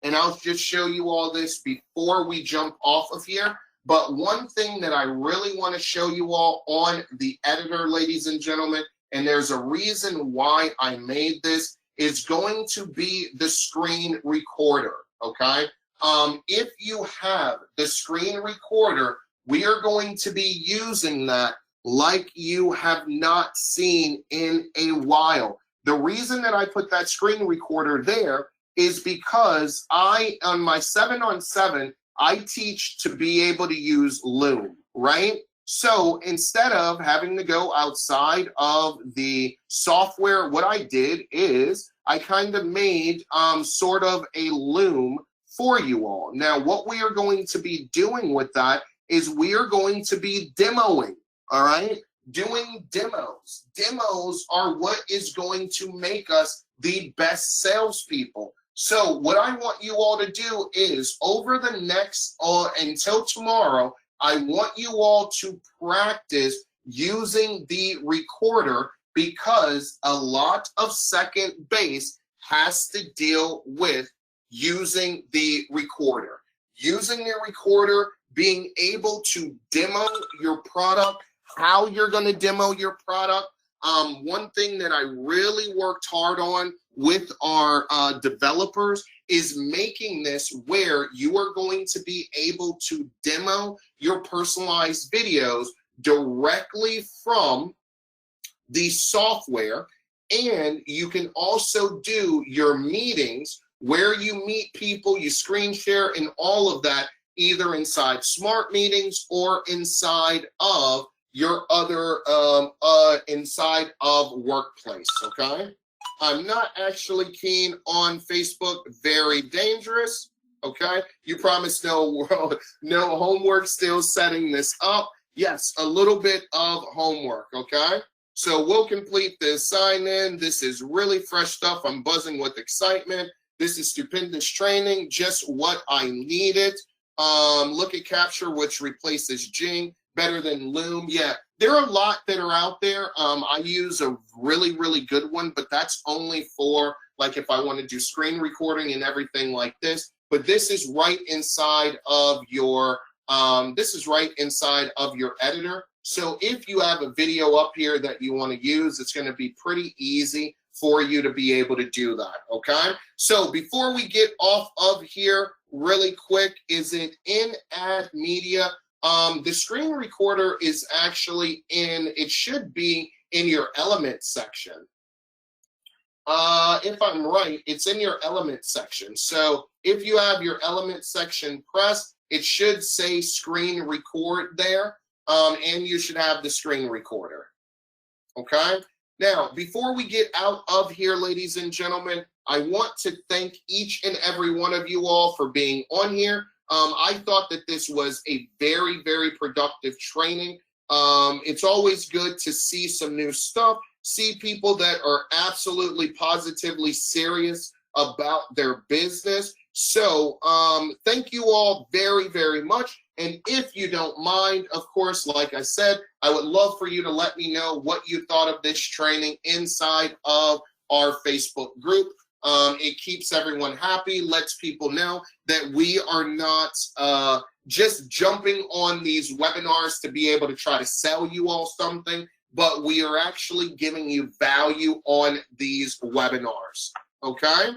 and I'll just show you all this before we jump off of here. But one thing that I really want to show you all on the editor, ladies and gentlemen, and there's a reason why I made this, is going to be the screen recorder, okay? If you have the screen recorder, we are going to be using that like you have not seen in a while. The reason that I put that screen recorder there is because on my 7-on-7, I teach to be able to use Loom, right? So instead of having to go outside of the software, what I did is I kind of made sort of a Loom for you all. Now, what we are going to be doing with that is we are going to be demoing, all right? Doing demos. Demos are what is going to make us the best salespeople. So what I want you all to do is over the next, until tomorrow, I want you all to practice using the recorder because a lot of second base has to deal with using the recorder. Using the recorder, being able to demo your product, how you're going to demo your product. One thing that I really worked hard on with our developers is making this where you are going to be able to demo your personalized videos directly from the software. And you can also do your meetings where you meet people, you screen share and all of that, either inside Smart Meetings or inside of your other inside of Workplace, okay? I'm not actually keen on Facebook, very dangerous, okay? You promised no homework, still setting this up. Yes, a little bit of homework, okay? So we'll complete this sign in. This is really fresh stuff. I'm buzzing with excitement. This is stupendous training, just what I needed. Look at Capture, which replaces Jing, better than Loom. Yeah, there are a lot that are out there. I use a really, really good one, but that's only for like if I want to do screen recording and everything like this. But this is right inside of your editor. So if you have a video up here that you want to use, it's going to be pretty easy for you to be able to do that, okay? So before we get off of here, really quick, is it in Add Media? The screen recorder is actually it should be in your Elements section. If I'm right, it's in your Elements section. So if you have your Elements section pressed, it should say Screen Record there, and you should have the screen recorder, okay? Now, before we get out of here, ladies and gentlemen, I want to thank each and every one of you all for being on here. I thought that this was a very, very productive training. It's always good to see some new stuff, see people that are absolutely positively serious about their business. So thank you all very, very much. And if you don't mind, of course, like I said, I would love for you to let me know what you thought of this training inside of our Facebook group. It keeps everyone happy, lets people know that we are not just jumping on these webinars to be able to try to sell you all something, but we are actually giving you value on these webinars, okay?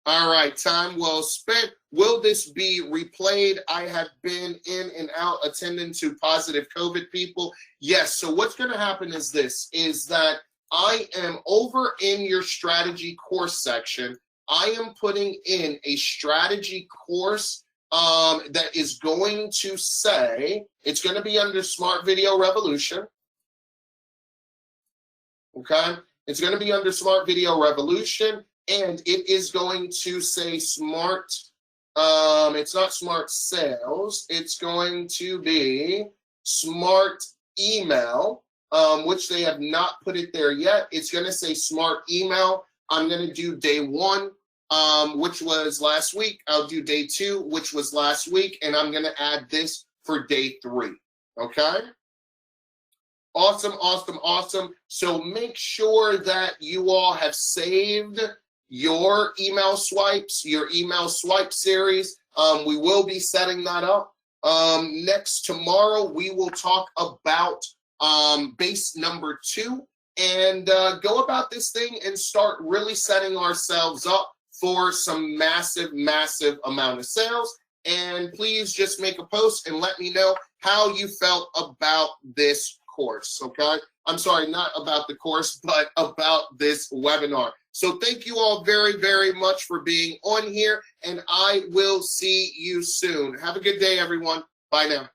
All right, time well spent. Will this be replayed? I have been in and out attending to positive COVID people. Yes, so what's going to happen is this, is that I am over in your strategy course section. I am putting in a strategy course that is going to say, it's going to be under Smart Video Revolution. Okay, it's going to be under Smart Video Revolution, and it is going to say Smart, it's not Smart Sales, it's going to be Smart Email, which they have not put it there yet. It's going to say Smart Email. I'm going to do day 1, which was last week. I'll do day 2, which was last week, and I'm going to add this for day 3, okay? Awesome, awesome, awesome. So make sure that you all have saved your email swipes, your email swipe series. We will be setting that up. Next tomorrow, we will talk about base number 2 and go about this thing and start really setting ourselves up for some massive, massive amount of sales. And please just make a post and let me know how you felt about this course, okay? I'm sorry, not about the course, but about this webinar. So thank you all very, very much for being on here, and I will see you soon. Have a good day, everyone. Bye now.